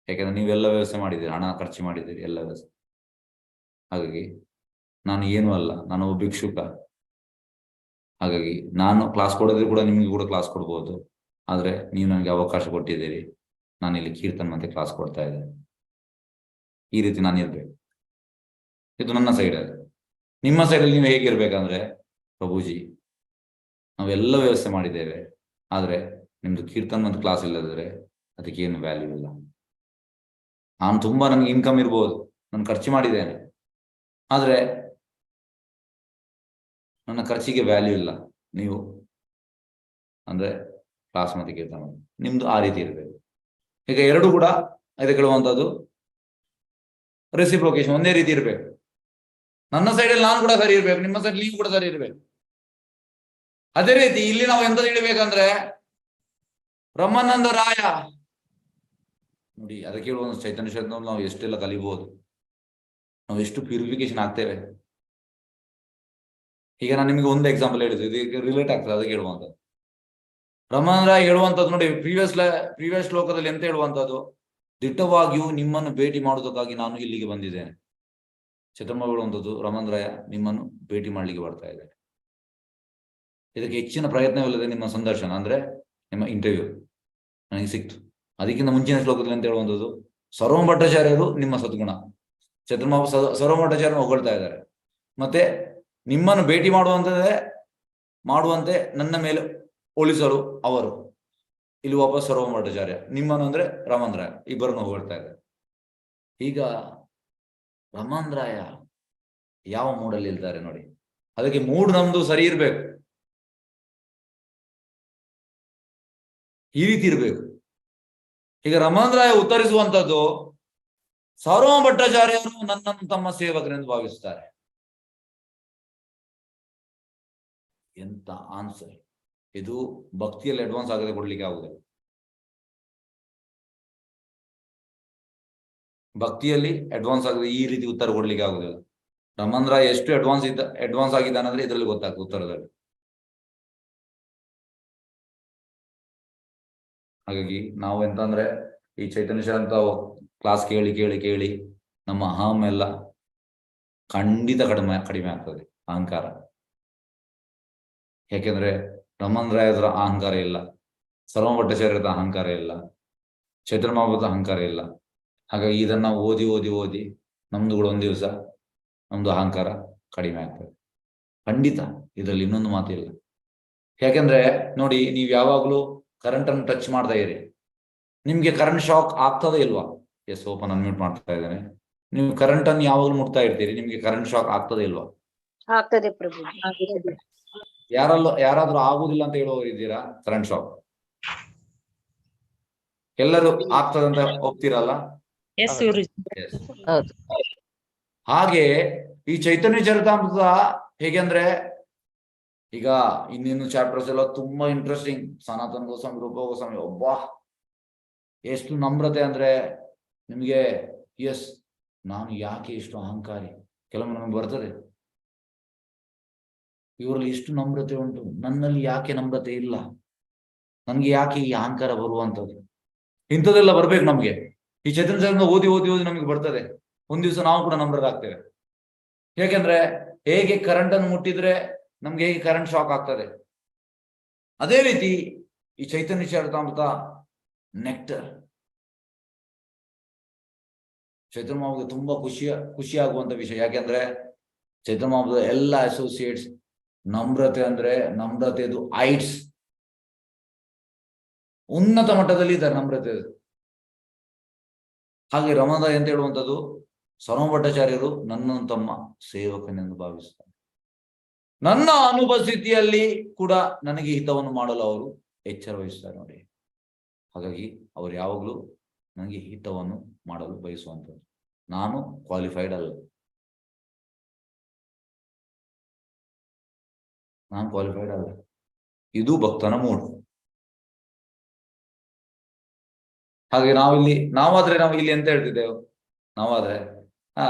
ಯಾಕೆಂದ್ರೆ ನೀವೆಲ್ಲ ವ್ಯವಸ್ಥೆ ಮಾಡಿದ್ದೀರಿ, ಹಣ ಖರ್ಚು ಮಾಡಿದ್ದೀರಿ, ಎಲ್ಲ ವ್ಯವಸ್ಥೆ. ಹಾಗಾಗಿ ನಾನು ಏನೂ ಅಲ್ಲ, ನಾನು ಒಬ್ಬ ಭಿಕ್ಷುಕ. ಹಾಗಾಗಿ ನಾನು ಕ್ಲಾಸ್ ಕೊಡೋದ್ರೆ ಕೂಡ ನಿಮ್ಗೆ ಕೂಡ ಕ್ಲಾಸ್ ಕೊಡ್ಬೋದು. ಆದ್ರೆ ನೀವು ನನಗೆ ಅವಕಾಶ ಕೊಟ್ಟಿದ್ದೀರಿ, ನಾನು ಇಲ್ಲಿ ಕೀರ್ತನ್ ಮತ್ತೆ ಕ್ಲಾಸ್ ಕೊಡ್ತಾ ಇದ್ದೇನೆ. ಈ ರೀತಿ ನಾನು ಇರ್ಬೇಕು. ಇದು ನನ್ನ ಸೈಡಲ್ಲಿ. ನಿಮ್ಮ ಸೈಡಲ್ಲಿ ನೀವು ಹೇಗಿರ್ಬೇಕಂದ್ರೆ, ಪ್ರಭುಜಿ ನಾವೆಲ್ಲ ವ್ಯವಸ್ಥೆ ಮಾಡಿದ್ದೇವೆ, ಆದ್ರೆ ನಿಮ್ದು ಕೀರ್ತನ್ ಮತ್ತು ಕ್ಲಾಸ್ ಇಲ್ಲದ್ರೆ ಅದಕ್ಕೆ ಏನು ವ್ಯಾಲ್ಯೂ ಇಲ್ಲ. ನಾನು ತುಂಬಾ ನನಗೆ ಇನ್ಕಮ್ ಇರ್ಬೋದು, ನಾನು ಖರ್ಚು ಮಾಡಿದ್ದೇನೆ, ಆದ್ರೆ ನನ್ನ ಖರ್ಚಿಗೆ ವ್ಯಾಲ್ಯೂ ಇಲ್ಲ. ನೀವು ಅಂದ್ರೆ ಕ್ಲಾಸ್ ಮತ್ತೆ ಕೀರ್ತನ ನಿಮ್ದು ಆ ರೀತಿ ಇರಬೇಕು. ಈಗ ಎರಡು ಕೂಡ ಇದಕ್ಕೆ ಹೇಳುವಂಥದ್ದು ರೆಸಿಪ್ರೊಕೇಶನ್ ಒಂದೇ ರೀತಿ ಇರಬೇಕು. ನನ್ನ ಸೈಡಲ್ಲಿ ನಾನು ಕೂಡ ಸರಿ ಇರ್ಬೇಕು, ನಿಮ್ಮ ಸೈಡ್ ನೀವು ಕೂಡ ಸರಿ ಇರ್ಬೇಕು. ಅದೇ ರೀತಿ ಇಲ್ಲಿ ನಾವು ಎಂತ ತಿಳಿಬೇಕಂದ್ರೆ, ಬ್ರಹ್ಮಾನಂದ ರಾಯ ನೋಡಿ, ಅದಕ್ಕೆ ಹೇಳುವ ಚೈತನ್ಯ ಕ್ಷೇತ್ರ ನಾವು ಎಷ್ಟೆಲ್ಲ ಕಲಿಬಹುದು, ನಾವು ಎಷ್ಟು ಪ್ಯೂರಿಫಿಕೇಶನ್ ಆಗ್ತೇವೆ. ಈಗ ನಾನು ನಿಮಗೆ ಒಂದು ಎಕ್ಸಾಂಪಲ್ ಹೇಳಿದ್ದು, ಇದಕ್ಕೆ ರಿಲೇಟ್ ಆಗ್ತದೆ, ಅದಕ್ಕೆ ಹೇಳುವಂಥದ್ದು. ಬ್ರಹ್ಮಾನಂದ ರಾಯ ಹೇಳುವಂಥದ್ದು ನೋಡಿ, ಪ್ರೀವಿಯಸ್ ಶ್ಲೋಕದಲ್ಲಿ ಎಂತ ಹೇಳುವಂಥದ್ದು, ದಿಟ್ಟವಾಗಿಯೂ ನಿಮ್ಮನ್ನು ಭೇಟಿ ಮಾಡುವುದಕ್ಕಾಗಿ ನಾನು ಇಲ್ಲಿಗೆ ಬಂದಿದ್ದೇನೆ. ಚತುರ್ಮ ಹೇಳುವಂಥದ್ದು, ಬ್ರಹ್ಮಾನಂದ ರಾಯ ನಿಮ್ಮನ್ನು ಭೇಟಿ ಮಾಡ್ಲಿಕ್ಕೆ ಬರ್ತಾ ಇದ್ದೇನೆ. ಇದಕ್ಕೆ ಹೆಚ್ಚಿನ ಪ್ರಯತ್ನವಿಲ್ಲದೆ ನಿಮ್ಮ ಸಂದರ್ಶನ ಅಂದ್ರೆ ನಿಮ್ಮ ಇಂಟರ್ವ್ಯೂ ನನಗೆ ಸಿಕ್ತು. ಅದಕ್ಕಿಂತ ಮುಂಚಿನ ಶ್ಲೋಕದಲ್ಲಿ ಅಂತ ಹೇಳುವಂಥದ್ದು ಸರ್ವ ಭಟ್ಟಾಚಾರ್ಯರು ನಿಮ್ಮ ಸದ್ಗುಣ, ಚತುರ್ಮಾಪ ಸರ್ವ ಭಟ್ಟಾಚಾರ್ಯರು ಹೊಗಳ್ತಾ ಇದ್ದಾರೆ. ಮತ್ತೆ ನಿಮ್ಮನ್ನು ಭೇಟಿ ಮಾಡುವಂತೆ ನನ್ನ ಮೇಲೆ ಒಲಿಸಲು ಅವರು, ಇಲ್ಲಿ ವಾಪಸ್ ಸರ್ವ ಭಟ್ಟಾಚಾರ್ಯ, ನಿಮ್ಮನ್ನು ಅಂದ್ರೆ ರಮಣರಾಯ, ಇಬ್ಬರನ್ನು ಹೊಗಳ್ತಾ ಇದ್ದಾರೆ. ಈಗ ರಮಣರಾಯ ಯಾವ ಮೂಡಲ್ಲಿ ಇರ್ತಾರೆ ನೋಡಿ, ಅದಕ್ಕೆ ಮೂಡ್ ನಮ್ದು ಸರಿ ಇರ್ಬೇಕು, ಈ ರೀತಿ ಇರ್ಬೇಕು. ಈಗ ರಮಣರಾಯ ಉತ್ತರಿಸುವಂತದ್ದು, ಸರ್ವ ಭಟ್ಟಾಚಾರ್ಯರು ನನ್ನನ್ನು ತಮ್ಮ ಸೇವಕರೆಂದು ಭಾವಿಸುತ್ತಾರೆ. ಎಂತ ಆನ್ಸರ್ ಇದು! ಭಕ್ತಿಯಲ್ಲಿ ಅಡ್ವಾನ್ಸ್ ಆಗದೆ ಕೊಡ್ಲಿಕ್ಕೆ ಆಗುದಿಲ್ಲ. ಭಕ್ತಿಯಲ್ಲಿ ಅಡ್ವಾನ್ಸ್ ಆಗದೆ ಈ ರೀತಿ ಉತ್ತರ ಕೊಡ್ಲಿಕ್ಕೆ ಆಗುದಿಲ್ಲ. ರಮಣರಾಯ ಎಷ್ಟು ಅಡ್ವಾನ್ಸ್ ಆಗಿದ್ದಾನಂದ್ರೆ ಇದರಲ್ಲಿ ಗೊತ್ತಾಗ್ತದೆ ಉತ್ತರದಲ್ಲಿ. ಹಾಗಾಗಿ ನಾವು ಎಂತಂದ್ರೆ ಈ ಚೈತನ್ಯ ಶರಂತ ಕ್ಲಾಸ್ ಕೇಳಿ ಕೇಳಿ ಕೇಳಿ ನಮ್ಮ ಅಹಂ ಎಲ್ಲ ಖಂಡಿತ ಕಡಿಮೆ ಆಗ್ತದೆ, ಅಹಂಕಾರ. ಯಾಕೆಂದ್ರೆ ರಮಣರಾಯರ ಅಹಂಕಾರ ಇಲ್ಲ, ಸರ್ವ ಭಟ್ಟಾಚಾರ್ಯದ ಅಹಂಕಾರ ಇಲ್ಲ, ಚೈತನ್ಯ ಮಹಾಪ್ರಭುದ ಅಹಂಕಾರ ಇಲ್ಲ. ಹಾಗಾಗಿ ಇದನ್ನ ಓದಿ ಓದಿ ಓದಿ ನಮ್ದು ಕೂಡ ಒಂದ್ ದಿವಸ ನಮ್ದು ಅಹಂಕಾರ ಕಡಿಮೆ ಆಗ್ತದೆ ಖಂಡಿತ. ಇದರಲ್ಲಿ ಇನ್ನೊಂದು ಮಾತಿಲ್ಲ. ಯಾಕೆಂದ್ರೆ ನೋಡಿ, ನೀವು ಯಾವಾಗ್ಲೂ ಕರೆಂಟ್ ಅನ್ನು ಟಚ್ ಮಾಡ್ತಾ ಇರಿ, ನಿಮ್ಗೆ ಕರೆಂಟ್ ಶಾಕ್ ಆಗ್ತದೆ ಇಲ್ವಾ? ಎಸ್, ಓಪನ್ ಅನ್ಮ್ಯೂಟ್ ಮಾಡ್ತಾ ಇದ್ದೇನೆ. ನೀವು ಕರೆಂಟ್ ಅನ್ನು ಯಾವಾಗ್ಲೂ ಮುಟ್ತಾ ಇರ್ತೀರಿ, ನಿಮ್ಗೆ ಕರೆಂಟ್ ಶಾಕ್ ಆಗ್ತದೆ ಇಲ್ವಾ?
ಆಗ್ತದೆ ಪ್ರಭು.
ಯಾರಾದ್ರೂ ಆಗುದಿಲ್ಲ ಅಂತ ಹೇಳುವವರು ಇದ್ದೀರಾ? ಕರೆಂಟ್ ಶಾಕ್ ಎಲ್ಲರೂ ಆಗ್ತದಂತ ಒಪ್ತಿರಲ್ಲ? ಹಾಗೆ ಈ ಚೈತನ್ಯ ಚರಿತಾಮೃತ ಹೇಗೆಂದ್ರೆ, ಈಗ ಇನ್ನಿನ್ನು ಚಾಪ್ಟರ್ಸ್ ಎಲ್ಲ ತುಂಬಾ ಇಂಟ್ರೆಸ್ಟಿಂಗ್. ಸನಾತನ ಗೋಸ್ವಾಮಿ, ರೂಪ ಗೋಸ್ವಾಮಿ, ಒಬ್ಬಾ ಎಷ್ಟು ನಮ್ರತೆ ಅಂದ್ರೆ ನಿಮ್ಗೆ ಎಸ್, ನಾನು ಯಾಕೆ ಇಷ್ಟು ಅಹಂಕಾರಿ, ಕೆಲವೊಮ್ಮೆ ನಮಗೆ ಬರ್ತದೆ, ಇವರಲ್ಲಿ ಇಷ್ಟು ನಮ್ರತೆ ಉಂಟು, ನನ್ನಲ್ಲಿ ಯಾಕೆ ನಮ್ರತೆ ಇಲ್ಲ, ನನ್ಗೆ ಯಾಕೆ ಈ ಅಹಂಕಾರ ಬರುವಂಥದ್ದು? ಇಂಥದ್ದೆಲ್ಲ ಬರ್ಬೇಕು ನಮ್ಗೆ. ಈ ಚೈತನ್ಯ ಚರಿತಾಮೃತ ಓದಿ ಓದಿ ಓದಿ ನಮಗೆ ಬರ್ತದೆ. ಒಂದ್ ದಿವಸ ನಾವು ಕೂಡ ನಮ್ರರಾಗ್ತೇವೆ. ಯಾಕೆಂದ್ರೆ ಹೇಗೆ ಕರೆಂಟ್ ಅನ್ನು ಮುಟ್ಟಿದ್ರೆ ನಮ್ಗೆ ಹೇಗೆ ಕರೆಂಟ್ ಶಾಕ್ ಆಗ್ತದೆ, ಅದೇ ರೀತಿ ಈ ಚೈತನ್ಯ ಚರಿತಾಮೃತ ನೆಕ್ಟರ್. ಚೈತನ್ಯ ಮಹಾಪ್ರಭು ತುಂಬಾ ಖುಷಿ ಆಗುವಂತ ವಿಷಯ. ಯಾಕೆಂದ್ರೆ ಚೈತನ್ಯ ಮಹಾಪ್ರಭುದ ಎಲ್ಲ ಅಸೋಸಿಯೇಟ್ಸ್ ನಮ್ರತೆ ಅಂದ್ರೆ ನಮ್ರತೆದು ಐಟ್ಸ್ ಉನ್ನತ ಮಟ್ಟದಲ್ಲಿ ಇದ್ದಾರೆ, ನಮ್ರತೆ. ಹಾಗೆ ರಮಣರಾಯ ಅಂತ ಹೇಳುವಂಥದ್ದು, ಸರ್ವ ಭಟ್ಟಾಚಾರ್ಯರು ನನ್ನನ್ನು ತಮ್ಮ ಸೇವಕನೆಂದು ಭಾವಿಸ್ತಾರೆ. ನನ್ನ ಅನುಪಸ್ಥಿತಿಯಲ್ಲಿ ಕೂಡ ನನಗೆ ಹಿತವನ್ನು ಮಾಡಲು ಅವರು ಎಚ್ಚರ ವಹಿಸ್ತಾರೆ ನೋಡಿ. ಹಾಗಾಗಿ ಅವರು ಯಾವಾಗಲೂ ನನಗೆ ಹಿತವನ್ನು ಮಾಡಲು ಬಯಸುವಂಥದ್ದು. ನಾನು ಕ್ವಾಲಿಫೈಡ್ ಅಲ್ಲ, ಇದು ಭಕ್ತನ ಮೂಡ್. ಹಾಗೆ ನಾವು ಇಲ್ಲಿ ಎಂತ ಹೇಳ್ತಿದ್ದೇವೆ? ನಾವಾದ್ರೆ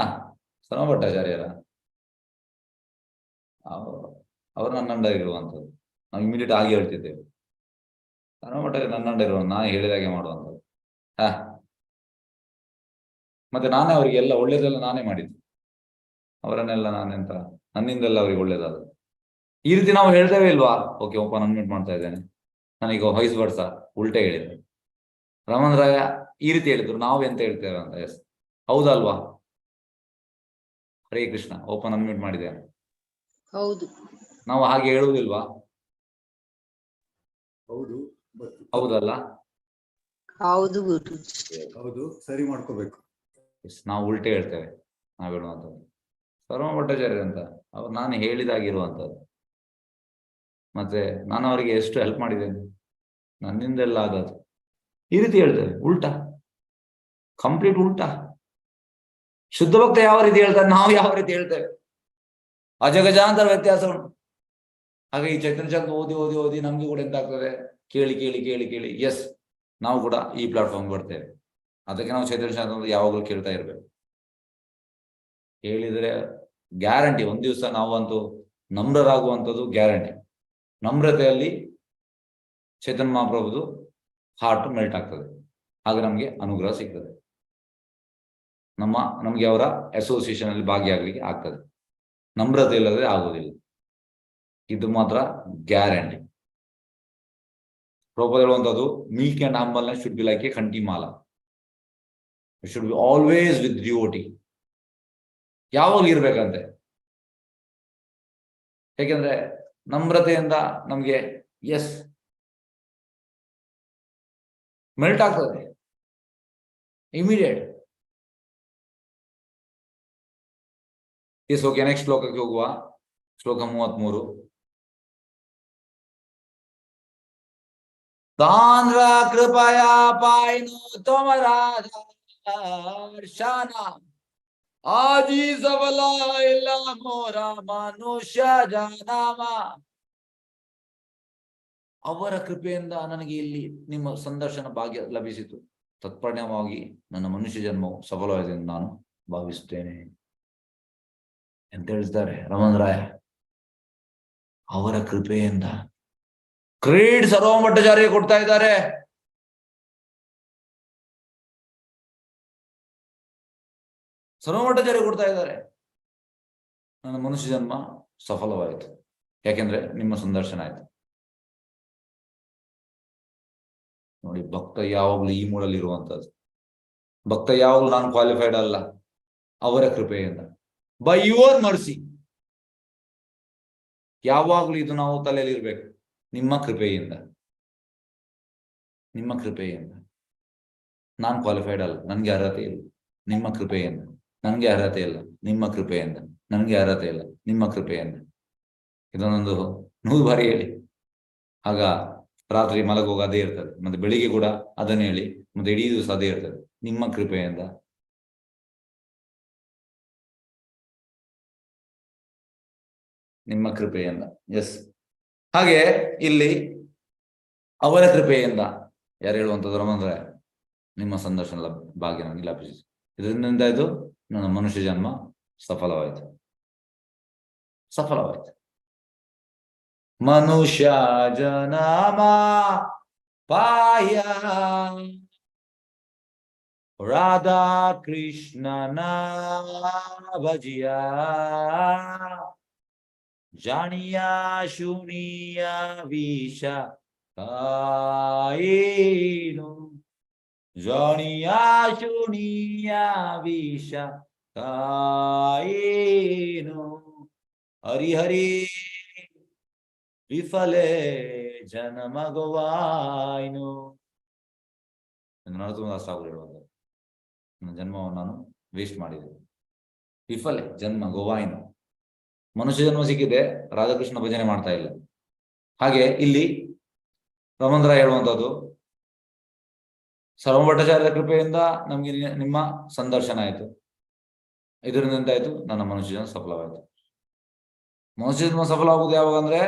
ಸರ್ವ ಭಟ್ಟಾಚಾರ್ಯರ ಅವರು ನನ್ನ ಅಂಡರ್ ಇರುವಂಥದ್ದು, ನಾವು ಇಮಿಡಿಯೇಟ್ ಆಗಿ ಹೇಳ್ತಿದ್ದೇವೆ. ಸರ್ವ ಭಟ್ಟಾಚಾರ್ಯ ನನ್ನ ಅಂಡರ್ ಇರುವ, ನಾನು ಹೇಳಿದಾಗೆ ಮಾಡುವಂಥದ್ದು. ಮತ್ತೆ ನಾನೇ ಅವರಿಗೆಲ್ಲ ಒಳ್ಳೇದೆಲ್ಲ ನಾನೇ ಮಾಡಿದ್ದು, ಅವರನ್ನೆಲ್ಲ ನಾನೆಂತ ನನ್ನಿಂದೆಲ್ಲ ಅವರಿಗೆ ಒಳ್ಳೇದಾದ. ಈ ರೀತಿ ನಾವು ಹೇಳ್ತೇವೆ ಇಲ್ವಾ? ಓಕೆ, ಓಪನ್ ಅನ್ಮ್ಯೂಟ್ ಮಾಡ್ತಾ ಇದ್ದೇನೆ. ನನಗೆ ವಯಸ್ ಬರ್ಸ ಉಲ್ಟೆ ಹೇಳಿದ್ರು. ರಮಣರಾಯ ಈ ರೀತಿ ಹೇಳಿದ್ರು, ನಾವು ಎಂತ ಹೇಳ್ತೇವೆ ಅಂತ. ಎಸ್, ಹೌದಲ್ವಾ? ಹರೇ ಕೃಷ್ಣ. ಓಪನ್ ಅನ್ಮ್ಯೂಟ್ ಮಾಡಿದ್ದೇನೆ.
ಹೌದು,
ನಾವು ಹಾಗೆ ಹೇಳುವುದಿಲ್ವಾ? ಹೌದಲ್ಲ?
ಹೌದು,
ಹೌದು, ಸರಿ ಮಾಡ್ಕೋಬೇಕು.
ನಾವು ಉಲ್ಟೆ ಹೇಳ್ತೇವೆ. ನಾವು ಹೇಳುವಂಥದ್ದು ಸರ್ವ ಭಟ್ಟಾಚಾರ್ಯ ಅಂತ, ಅವ್ರು ನಾನು ಹೇಳಿದಾಗಿರುವಂಥದ್ದು. ಮತ್ತೆ ನಾನು ಅವರಿಗೆ ಎಷ್ಟು ಹೆಲ್ಪ್ ಮಾಡಿದ್ದೇನೆ, ನನ್ನಿಂದೆಲ್ಲ ಆದದ್ದು. ಈ ರೀತಿ ಹೇಳ್ತೇವೆ, ಉಲ್ಟಾ, ಕಂಪ್ಲೀಟ್ ಉಲ್ಟಾ. ಶುದ್ಧ ಭಕ್ತ ಯಾವ ರೀತಿ ಹೇಳ್ತಾರೆ, ನಾವು ಯಾವ ರೀತಿ ಹೇಳ್ತೇವೆ, ಅಜಗಜಾಂತರ ವ್ಯತ್ಯಾಸ ಉಂಟು. ಹಾಗೆ ಈ ಚೈತನ್ಯ ಚರಿತಾಮೃತ ಓದಿ ಓದಿ ಓದಿ ನಮ್ಗೆ ಕೂಡ ಎಂತ ಆಗ್ತದೆ, ಕೇಳಿ ಕೇಳಿ ಕೇಳಿ ಕೇಳಿ ಎಸ್, ನಾವು ಕೂಡ ಈ ಪ್ಲಾಟ್ಫಾರ್ಮ್ ಬರ್ತೇವೆ. ಅದಕ್ಕೆ ನಾವು ಚೈತನ್ಯ ಚರಿತಾಮೃತ ಯಾವಾಗಲೂ ಕೇಳ್ತಾ ಇರ್ಬೇಕು. ಹೇಳಿದ್ರೆ ಗ್ಯಾರಂಟಿ ಒಂದ್ ದಿವಸ ನಾವಂತೂ ನಮ್ರರಾಗುವಂಥದ್ದು ಗ್ಯಾರಂಟಿ. ನಮ್ರತೆಯಲ್ಲಿ ಚೈತನ್ಯ ಮಹಾಪ್ರಭುದು ಹಾರ್ಟ್ ಮೆಲ್ಟ್ ಆಗ್ತದೆ. ಹಾಗೆ ನಮ್ಗೆ ಅನುಗ್ರಹ ಸಿಗ್ತದೆ, ನಮ್ಗೆ ಅವರ ಅಸೋಸಿಯೇಷನ್ ಅಲ್ಲಿ ಭಾಗಿಯಾಗಲಿಕ್ಕೆ ಆಗ್ತದೆ. ನಮ್ರತೆ ಇಲ್ಲದೆ ಆಗುವುದಿಲ್ಲ, ಇದು ಮಾತ್ರ ಗ್ಯಾರಂಟಿ. ಪ್ರಭುಪಾದ ಹೇಳುವಂತದ್ದು meek and humbleness should be like a ಕಂಟಿ ಮಾಲ. It should be always with devotee. ಯಾವಾಗ ಇರ್ಬೇಕಂತೆ? ಯಾಕೆಂದ್ರೆ ನಮ್ರತೆಯಿಂದ ನಮ್ಗೆ ಎಸ್ ಮೆಲ್ಟ್ ಆಗ್ತದೆ ಇಮಿಡಿಯೇಟ್. ಓಕೆ, ನೆಕ್ಸ್ಟ್ ಶ್ಲೋಕಕ್ಕೆ ಹೋಗುವ. ಶ್ಲೋಕ 33. ತಾಂದ್ರ ಕೃಪಯ ಪಾಯ್ನು ತೋಮರಾಧ ಶಾನ ಆಜಿ ಸಬಲ ಇಲ್ಲ ಮೋರ ಮನುಷ್ಯ ಜನಾಮ. ಅವರ ಕೃಪೆಯಿಂದ ನನಗೆ ಇಲ್ಲಿ ನಿಮ್ಮ ಸಂದರ್ಶನ ಭಾಗ್ಯ ಲಭಿಸಿತು. ತತ್ಪರಿಣಾಮವಾಗಿ ನನ್ನ ಮನುಷ್ಯ ಜನ್ಮವು ಸಫಲವಾಗಿದೆ ಎಂದು ನಾನು ಭಾವಿಸುತ್ತೇನೆ ಅಂತ ಹೇಳ್ತಾರೆ ರಮಣ್ ರಾಯ. ಅವರ ಕೃಪೆಯಿಂದ ಕ್ರೀಡ್ ಸರ್ವಮಠಾಚಾರ್ಯ ಕೊಡ್ತಾ ಇದ್ದಾರೆ. ಸರ್ವಮಠಾಚಾರ್ಯ ಕೊಡ್ತಾ ಇದ್ದಾರೆ. ನನ್ನ ಮನುಷ್ಯ ಜನ್ಮ ಸಫಲವಾಯಿತು ಯಾಕೆಂದ್ರೆ ನಿಮ್ಮ ಸಂದರ್ಶನ ಆಯ್ತು. ನೋಡಿ, ಭಕ್ತ ಯಾವಾಗ್ಲೂ ಈ ಮೂಡಲ್ಲಿ ಇರುವಂತದ್ದು. ಭಕ್ತ ಯಾವಾಗ್ಲೂ ನಾನು ಕ್ವಾಲಿಫೈಡ್ ಅಲ್ಲ, ಅವರ ಕೃಪೆಯಿಂದ, ಬೈ ಯುವರ್ ಮರ್ಸಿ. ಯಾವಾಗ್ಲೂ ಇದು ನಾವು ತಲೆಯಲ್ಲಿ ಇರ್ಬೇಕು. ನಿಮ್ಮ ಕೃಪೆಯಿಂದ, ನಿಮ್ಮ ಕೃಪೆಯಿಂದ. ನಾನು ಕ್ವಾಲಿಫೈಡ್ ಅಲ್ಲ, ನನ್ಗೆ ಅರ್ಹತೆ ಇಲ್ಲ. ನಿಮ್ಮ ಕೃಪೆಯಿಂದ ನನ್ಗೆ ಅರ್ಹತೆ ಇಲ್ಲ, ನಿಮ್ಮ ಕೃಪೆಯಿಂದ ನನ್ಗೆ ಅರ್ಹತೆ ಇಲ್ಲ, ನಿಮ್ಮ ಕೃಪೆಯಿಂದ. ಇದನ್ನೊಂದು 100 ಬಾರಿ ಹೇಳಿ. ಆಗ ರಾತ್ರಿ ಮಲಗುವಾಗ ಅದೇ ಇರ್ತದೆ, ಮತ್ತೆ ಬೆಳಿಗ್ಗೆ ಕೂಡ ಅದನ್ನ ಹೇಳಿ, ಮತ್ತೆ ಇಡೀ ದಿವಸ ಅದೇ ಇರ್ತದೆ. ನಿಮ್ಮ ಕೃಪೆಯಿಂದ, ನಿಮ್ಮ ಕೃಪೆಯಿಂದ. ಎಸ್, ಹಾಗೆ ಇಲ್ಲಿ ಅವರ ಕೃಪೆಯಿಂದ ಯಾರು ಹೇಳುವಂಥದ್ದು ಅಂದ್ರೆ ನಿಮ್ಮ ಸಂದರ್ಶನ ಭಾಗ್ಯ ನನಗೆ ಲಭಿಸಿತು. ಇದರಿಂದ ಇದು ನನ್ನ ಮನುಷ್ಯ ಜನ್ಮ ಸಫಲವಾಯಿತು, ಸಫಲವಾಯಿತು. ಮನುಷ್ಯ ಜನ್ಮ ಪಾಯ ರಾಧಾ ಕೃಷ್ಣನ ಭಜಿಯ ಜಾಣಿಯ ಶುನಿಯ ವಿಷ ಕಾಯಿನು, ಜಾಣಿಯ ಶುನಿಯ ವಿಷ ಕಾಯಿನು, ಹರಿಹರಿ ವಿಫಲೆ ಜನ್ಮ ಗೋವಾಯ್ನು. ನರಸಿಂಹದಾಸ ಹೇಳುವಂಥದ್ದು, ನನ್ನ ಜನ್ಮವನ್ನು ನಾನು ವೇಸ್ಟ್ ಮಾಡಿದೆ. ವಿಫಲೆ ಜನ್ಮ ಗೋವಾಯ್ನು, ಮನುಷ್ಯ ಜನ್ಮ ಸಿಕ್ಕಿದೆ, ರಾಧಾಕೃಷ್ಣ ಭಜನೆ ಮಾಡ್ತಾ ಇಲ್ಲ. ಹಾಗೆ ಇಲ್ಲಿ ರಮಣ್ ರಾಯ್ ಹೇಳುವಂಥದ್ದು, ಸರ್ವಮಠಾಚಾರ್ಯರ ಕೃಪೆಯಿಂದ ನಮ್ಗೆ ನಿಮ್ಮ ಸಂದರ್ಶನ ಆಯ್ತು. ಇದರಿಂದ ಎಂತಾಯ್ತು? ನನ್ನ ಮನುಷ್ಯ ಜನ್ಮ ಸಫಲವಾಯಿತು. ಮನುಷ್ಯ ಜನ್ಮ ಸಫಲವಾಗುವುದು ಯಾವಾಗ ಅಂದ್ರೆ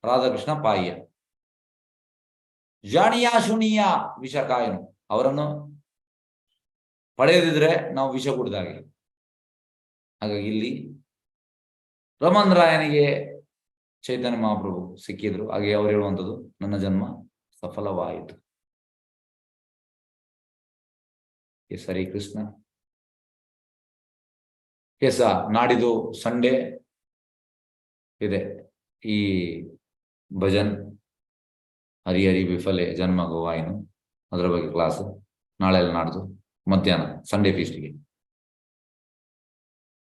ರಾಧಾಕೃಷ್ಣ ಪಾಯ್ಯ. ಜಾಣಿಯ ಶುನಿಯ ವಿಷ ಕಾಯನು, ಅವರನ್ನು ಪಡೆಯದಿದ್ರೆ ನಾವು ವಿಷ ಕುಡಿದಾಗೆ. ಹಾಗಾಗಿ ಇಲ್ಲಿ ರಮಣ್ ರಾಯನಿಗೆ ಚೈತನ್ಯ ಮಹಾಪ್ರಭು ಸಿಕ್ಕಿದ್ರು. ಹಾಗೆ ಅವ್ರು ಹೇಳುವಂಥದ್ದು, ನನ್ನ ಜನ್ಮ ಸಫಲವಾಯಿತು. ಎಸ್, ಹರಿ ಕೃಷ್ಣ. ಎಸ್, ನಾಡಿದ್ದು ಸಂಡೇ ಇದೆ ಈ ಭಜನ್ ಹರಿ ಹರಿ ವಿಫಲೆ ಜನ್ಮ ಗೋವಾಯಿನು, ಅದರ ಬಗ್ಗೆ ಕ್ಲಾಸ್ ನಾಳೆ ಎಲ್ಲ ನಾಡ್ದು ಮಧ್ಯಾಹ್ನ ಸಂಡೇ ಫೀಸ್ಟ್ಗೆ.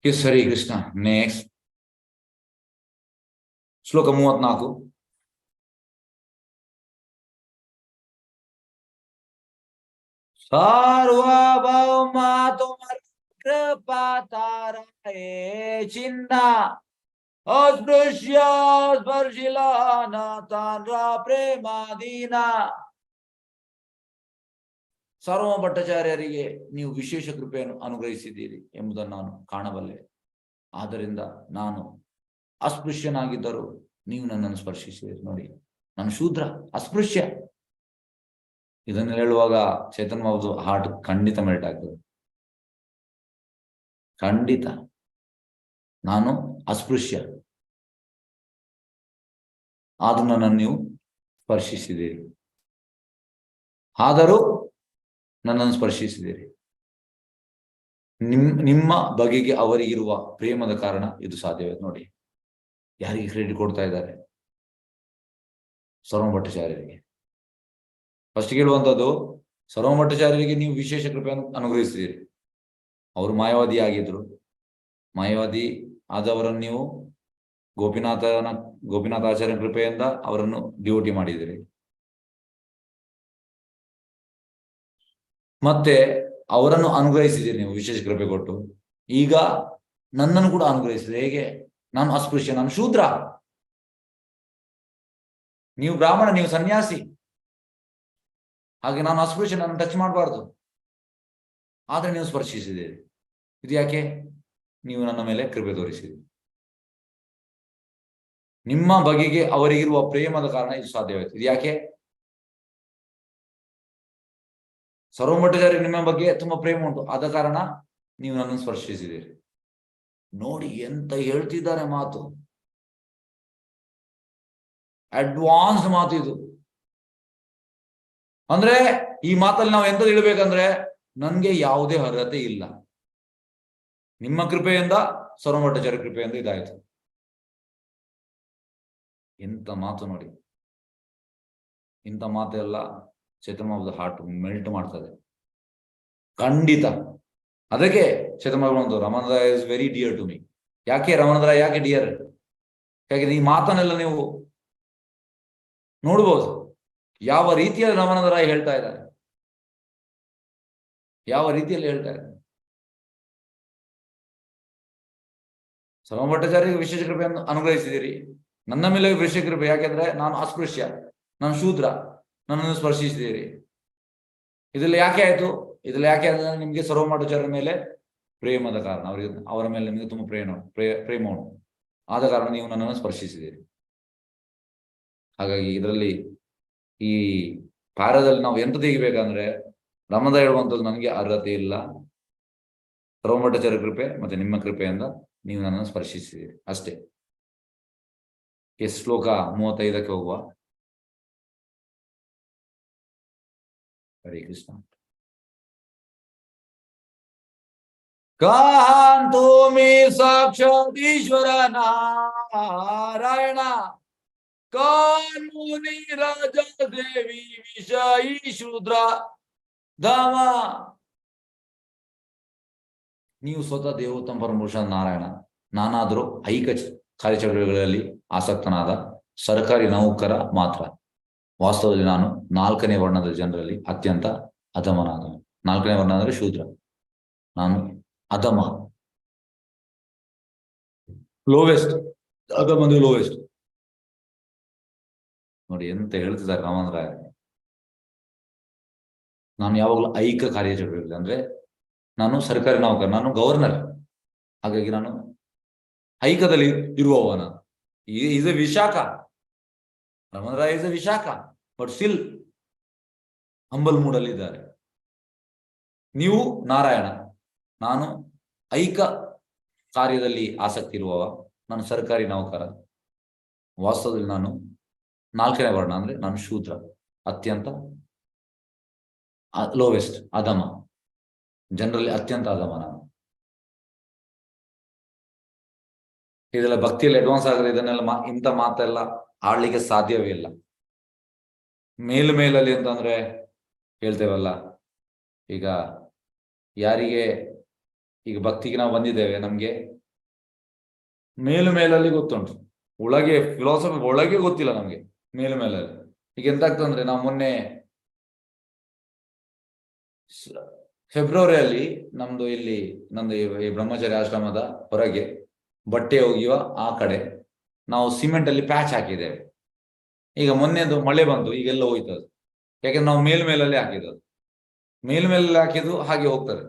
ಎಸ್, ಹರಿ ಕೃಷ್ಣ. ನೆಕ್ಸ್ಟ್ ಶ್ಲೋಕ 34. ಸಾರ್ವಭೌಮ ತುಮರ ಕೃಪಾ ತಾರೇ ಚಿನ್ನ ಅಸ್ಪೃಶ್ಯ ಸ್ಪರ್ಶಿಲಾನ ತಾಂದ್ರ ಪ್ರೇಮಾದೀನ. ಸಾರ್ವಭೌಮ ಭಟ್ಟಾಚಾರ್ಯರಿಗೆ ನೀವು ವಿಶೇಷ ಕೃಪೆಯನ್ನು ಅನುಗ್ರಹಿಸಿದ್ದೀರಿ ಎಂಬುದನ್ನು ನಾನು ಕಾಣಬಲ್ಲೆ. ಆದ್ದರಿಂದ ನಾನು ಅಸ್ಪೃಶ್ಯನಾಗಿದ್ದರೂ ನೀವು ನನ್ನನ್ನು ಸ್ಪರ್ಶಿಸಿದ್ದೀರಿ. ನೋಡಿ, ನಾನು ಶೂದ್ರ, ಅಸ್ಪೃಶ್ಯ. ಇದನ್ನು ಹೇಳುವಾಗ ಚೇತನ್ ಬಾಬು ಹಾರ್ಟ್ ಖಂಡಿತ ಮೆಲ್ಟ್ ಆಗ್ತದೆ. ಖಂಡಿತ. ನಾನು ಅಸ್ಪೃಶ್ಯ, ಆದ್ರೂ ನನ್ನನ್ನು ನೀವು ಸ್ಪರ್ಶಿಸಿದ್ದೀರಿ. ಆದರೂ ನನ್ನನ್ನು ಸ್ಪರ್ಶಿಸಿದ್ದೀರಿ. ನಿಮ್ಮ ಬಗೆಗೆ ಅವರಿಗಿರುವ ಪ್ರೇಮದ ಕಾರಣ ಇದು ಸಾಧ್ಯವಾಯ್ತು. ನೋಡಿ, ಯಾರಿಗೆ ಕ್ರೆಡಿಟ್ ಕೊಡ್ತಾ ಇದ್ದಾರೆ? ಸರ್ವ ಭಟ್ಟಾಚಾರ್ಯರಿಗೆ. ಫಸ್ಟ್ ಹೇಳುವಂಥದ್ದು, ಸರ್ವ ಭಟ್ಟಾಚಾರ್ಯರಿಗೆ ನೀವು ವಿಶೇಷ ಕೃಪೆಯನ್ನು ಅನುಗ್ರಹಿಸಿದ್ದೀರಿ. ಅವರು ಮಾಯಾವಾದಿ ಆಗಿದ್ರು. ಮಾಯಾವಾದಿ ಆದವರನ್ನು ನೀವು ಗೋಪಿನಾಥಾಚಾರ್ಯ ಕೃಪೆಯಿಂದ ಅವರನ್ನು ಡಿವೋಟಿ ಮಾಡಿದಿರಿ. ಮತ್ತೆ ಅವರನ್ನು ಅನುಗ್ರಹಿಸಿದ್ದೀರಿ ನೀವು ವಿಶೇಷ ಕೃಪೆ ಕೊಟ್ಟು. ಈಗ ನನ್ನನ್ನು ಕೂಡ ಅನುಗ್ರಹಿಸಿದೆ. ಹೇಗೆ? ನಾನು ಅಸ್ಪೃಶ್ಯ, ನಾನು ಶೂದ್ರ, ನೀವು ಬ್ರಾಹ್ಮಣ, ನೀವು ಸನ್ಯಾಸಿ. ಹಾಗೆ ನಾನು ಅಸ್ಪೃಶ್ಯ, ನಾನು ಟಚ್ ಮಾಡಬಾರ್ದು. ಆದ್ರೆ ನೀವು ಸ್ಪರ್ಶಿಸಿದ್ದೀರಿ. ಇದು ಯಾಕೆ? ನೀವು ನನ್ನ ಮೇಲೆ ಕೃಪೆ ತೋರಿಸಿದ್ದೀರಿ. ನಿಮ್ಮ ಬಗೆಗೆ ಅವರಿಗಿರುವ ಪ್ರೇಮದ ಕಾರಣ ಇದು ಸಾಧ್ಯವಾಯಿತು. ಇದು ಯಾಕೆ? ಸರ್ವ ಭಟ್ಟಾಚಾರ್ಯ ನಿಮ್ಮ ಬಗ್ಗೆ ತುಂಬಾ ಪ್ರೇಮ ಉಂಟು, ಆದ ಕಾರಣ ನೀವು ನನ್ನನ್ನು ಸ್ಪರ್ಶಿಸಿದ್ದೀರಿ. ನೋಡಿ ಎಂತ ಹೇಳ್ತಿದ್ದಾರೆ ಮಾತು, ಅಡ್ವಾನ್ಸ್ ಮಾತು ಇದು. ಅಂದ್ರೆ ಈ ಮಾತಲ್ಲಿ ನಾವು ಎಂತ ಹೇಳ್ಬೇಕಂದ್ರೆ, ನನ್ಗೆ ಯಾವುದೇ ಅರ್ಹತೆ ಇಲ್ಲ, ನಿಮ್ಮ ಕೃಪೆಯಿಂದ, ಸರ್ವ ಭಟ್ಟಾಚಾರ್ಯ ಕೃಪೆಯಿಂದ ಇದಾಯ್ತು. ಎಂತ ಮಾತು ನೋಡಿ. ಇಂಥ ಮಾತೆಲ್ಲ ಚೇತನ್ ಬಾಬುದ ಹಾರ್ಟ್ ಮೆಲ್ಟ್ ಮಾಡ್ತದೆ ಖಂಡಿತ. ಅದಕ್ಕೆ ಚೇತನ್ ಬಾಬು ಅಂತ Ramanaraya is very dear to me. ಯಾಕೆ ರಮಣರಾಯ ಯಾಕೆ ಡಿಯರ್? ಯಾಕೆ ಈ ಮಾತನ್ನೆಲ್ಲ ನೀವು ನೋಡ್ಬೋದು, ಯಾವ ರೀತಿಯಲ್ಲಿ ರಮಣರಾಯ ಹೇಳ್ತಾ ಇದ್ದಾರೆ, ಯಾವ ರೀತಿಯಲ್ಲಿ ಹೇಳ್ತಾ ಇದ್ದಾರೆ. ಸರ್ವ ಭಟ್ಟಾಚಾರ್ಯರಿಗೆ ವಿಶೇಷ ಕೃಪೆಯನ್ನು ಅನುಗ್ರಹಿಸಿದಿರಿ, ನನ್ನ ಮೇಲೆ ವಿಶೇಷ ಕೃಪೆ. ಯಾಕೆಂದ್ರೆ ನಾನು ಅಸ್ಪೃಶ್ಯ, ನಾನು ಶೂದ್ರ, ನನ್ನನ್ನು ಸ್ಪರ್ಶಿಸಿದ್ದೀರಿ. ಇದೆಲ್ಲ ಯಾಕೆ ಆಯ್ತು? ಇದೆಲ್ಲ ಯಾಕೆ ಅಂದ್ರೆ ನಿಮ್ಗೆ ಸರ್ವ ಭಟ್ಟಾಚಾರ್ಯರ ಮೇಲೆ ಪ್ರೇಮದ ಕಾರಣ. ಅವರ ಮೇಲೆ ನಿಮಗೆ ತುಂಬಾ ಪ್ರೇಮ ಉಂಟು, ಆದ ಕಾರಣ ನೀವು ನನ್ನನ್ನು ಸ್ಪರ್ಶಿಸಿದ್ದೀರಿ. ಹಾಗಾಗಿ ಇದರಲ್ಲಿ ಈ ಕಾರ್ಯದಲ್ಲಿ ನಾವು ಎಂತ ತೆಗಿಬೇಕಂದ್ರೆ, ರಮದ ಹೇಳುವಂಥದ್ದು ನನಗೆ ಅರ್ಹತೆ ಇಲ್ಲ, ಸರ್ವ ಭಟ್ಟಾಚಾರ್ಯ ಕೃಪೆ ಮತ್ತೆ ನಿಮ್ಮ ಕೃಪೆಯಿಂದ ನೀವು ನನ್ನನ್ನು ಸ್ಪರ್ಶಿಸಿದ್ದೀರಿ ಅಷ್ಟೇ. ಶ್ಲೋಕ 35ಕ್ಕೆ ಹೋಗುವ. ಹರೇ ಕೃಷ್ಣ. ಕಾಂತೋಮಿ ಸಾಕ್ಷಾತ್ ಈಶ್ವರ ನಾರಾಯಣ, ಕಾನ್ಮುನಿ ರಾಜ ದೇವಿ ವಿಷಯಿ ಶೂದ್ರ ಧಾಮ. ನೀವು ಸ್ವತಃ ದೇವೋತ್ತಮ ಪರಮಪುರುಷ ನಾರಾಯಣ. ನಾನಾದರೂ ಐಕ ಕಾರ್ಯಚಟುವಟಿಕೆಗಳಲ್ಲಿ ಆಸಕ್ತನಾದ ಸರ್ಕಾರಿ ನೌಕರ ಮಾತ್ರ. ವಾಸ್ತವದಲ್ಲಿ ನಾನು 4ನೇ ವರ್ಣದ ಜನರಲ್ಲಿ ಅತ್ಯಂತ ಅಧಮನಾದನು. 4ನೇ ವರ್ಣ ಅಂದ್ರೆ ಶೂದ್ರ. ನಾನು ಅಧಮ, ಲೋವೆಸ್ಟ್, ಅಧಮ ಅಂದ್ರೆ ಲೋವೆಸ್ಟ್. ನೋಡಿ ಎಂತ ಹೇಳ್ತಿದ್ದಾರೆ ರಾಮಂದ್ರ. ನಾನು ಯಾವಾಗಲೂ ಐಕ ಕಾರ್ಯಚಟುವಟಿಕೆ ಅಂದ್ರೆ ನಾನು ಸರ್ಕಾರಿ ನೌಕರ, ನಾನು ಗವರ್ನರ್. ಹಾಗಾಗಿ ನಾನು ಐಕದಲ್ಲಿ ಇರುವವನ. Is a Vishakha, Ramanaraya is a Vishakha, but still humble ಮೂಡಲ್ಲಿದ್ದಾರೆ. ನೀವು ನಾರಾಯಣ, ನಾನು ಐಕ ಕಾರ್ಯದಲ್ಲಿ ಆಸಕ್ತಿ ಇರುವವ, ನಾನು ಸರ್ಕಾರಿ ನೌಕರ. ವಾಸ್ತವದಲ್ಲಿ ನಾನು 4ನೇ ವರ್ಣ ಅಂದ್ರೆ ನಾನು ಶೂದ್ರ, ಅತ್ಯಂತ ಲೋವೆಸ್ಟ್, ಅಧಮ, ಜನರಲ್ಲಿ ಅತ್ಯಂತ ಅಧಮ ನಾನು. ಇದೆಲ್ಲ ಭಕ್ತಿಯಲ್ಲಿ ಅಡ್ವಾನ್ಸ್ ಆದ್ರೆ ಇದನ್ನೆಲ್ಲ ಇಂಥ ಮಾತೆಲ್ಲ ಆಡ್ಲಿಕ್ಕೆ ಸಾಧ್ಯವೇ ಇಲ್ಲ. ಮೇಲಲ್ಲಿ ಅಂತಂದ್ರೆ ಹೇಳ್ತೇವಲ್ಲ, ಈಗ ಯಾರಿಗೆ ಈಗ ಭಕ್ತಿಗೆ ನಾವು ಬಂದಿದ್ದೇವೆ, ನಮ್ಗೆ ಮೇಲಲ್ಲಿ ಗೊತ್ತುಂಟು, ಒಳಗೆ ಫಿಲಾಸಫಿ ಒಳಗೆ ಗೊತ್ತಿಲ್ಲ ನಮ್ಗೆ. ಮೇಲಲ್ಲಿ ಈಗ ಎಂತಾಗ್ತಂದ್ರೆ, ನಾವು ಮೊನ್ನೆ ಫೆಬ್ರವರಿಯಲ್ಲಿ ನಂದು ಈ ಬ್ರಹ್ಮಚಾರಿ ಆಶ್ರಮದ ಹೊರಗೆ ಬಟ್ಟೆ ಒಗೆಯುವ ಆ ಕಡೆ ನಾವು ಸಿಮೆಂಟ್ ಅಲ್ಲಿ ಪ್ಯಾಚ್ ಹಾಕಿದ್ದೇವೆ. ಈಗ ಮೊನ್ನೆದು ಮಳೆ ಬಂತು, ಈಗೆಲ್ಲ ಹೋಯ್ತದು. ಯಾಕೆಂದ್ರೆ ನಾವು ಮೇಲಲ್ಲಿ ಹಾಕಿದ್ದು, ಮೇಲಲ್ಲಿ ಹಾಕಿದ್ದು ಹಾಗೆ ಹೋಗ್ತದೆ.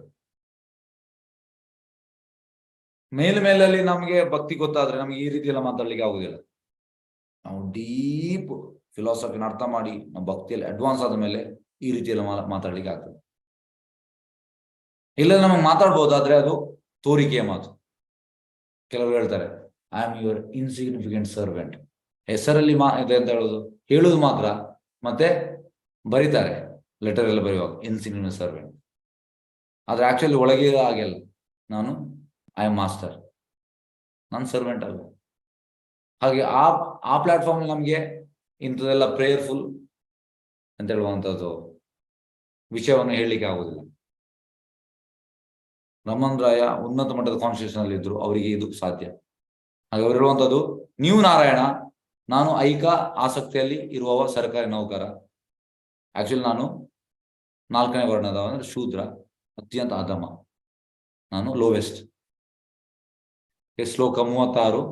ಮೇಲಲ್ಲಿ ನಮ್ಗೆ ಭಕ್ತಿ ಗೊತ್ತಾದ್ರೆ ನಮ್ಗೆ ಈ ರೀತಿ ಎಲ್ಲ ಮಾತಾಡ್ಲಿಕ್ಕೆ ಆಗುದಿಲ್ಲ. ನಾವು ಡೀಪ್ ಫಿಲಾಸಫಿನ ಅರ್ಥ ಮಾಡಿ ನಾವು ಭಕ್ತಿಯಲ್ಲಿ ಅಡ್ವಾನ್ಸ್ ಆದ ಮೇಲೆ ಈ ರೀತಿ ಎಲ್ಲ ಮಾತಾಡ್ಲಿಕ್ಕೆ ಆಗ್ತದೆ. ಇಲ್ಲ ನಮಗೆ ಮಾತಾಡ್ಬೋದಾದ್ರೆ ಅದು ತೋರಿಕೆಯ ಮಾತು. ಕೆಲವರು ಹೇಳ್ತಾರೆ, I am your insignificant servant. ಹೆಸರಲ್ಲಿ ಇದೆ ಅಂತ ಹೇಳುದು ಮಾತ್ರ, ಮತ್ತೆ ಬರೀತಾರೆ ಲೆಟರ್ ಎಲ್ಲ ಬರೆಯುವಾಗ ಇನ್ಸಿಗ್ನಿಫಿಕೆಂಟ್ ಸರ್ವೆಂಟ್. ಆದ್ರೆ ಆಕ್ಚುಲಿ ಒಳಗೆ ಆಗಿಲ್ಲ, ನಾನು ಐ ಆಮ್ ಮಾಸ್ಟರ್, ನಾನು ಸರ್ವೆಂಟ್ ಅಲ್ಲ. ಹಾಗೆ ಆ ಪ್ಲಾಟ್ಫಾರ್ಮ್ ನಮ್ಗೆ ಇಂಥದೆಲ್ಲ ಪ್ರೇಯರ್ಫುಲ್ ಅಂತ ಹೇಳುವಂಥದ್ದು ವಿಷಯವನ್ನು ಹೇಳಲಿಕ್ಕೆ ಆಗುದಿಲ್ಲ. ರಮಣ್ ರಾಯ ಉನ್ನತ ಮಟ್ಟದ ಕಾನ್ಸ್ಟಿಟ್ಯೂಷನ್ ಅಲ್ಲಿ ಇದ್ರು, ಅವರಿಗೆ ಇದು ಸಾಧ್ಯ. ಹಾಗೆ ಅವರು ಹೇಳುವಂಥದ್ದು, ನೀವು ನಾರಾಯಣ, ನಾನು ಐಕ ಆಸಕ್ತಿಯಲ್ಲಿ ಇರುವವ ಸರ್ಕಾರಿ ನೌಕರ. ಆಕ್ಚುಲಿ ನಾನು 4ನೇ ವರ್ಣದ ಅಂದ್ರೆ ಶೂದ್ರ, ಅತ್ಯಂತ ಅಧಮ, ನಾನು ಲೋವೆಸ್ಟ್. ಶ್ಲೋಕ 36.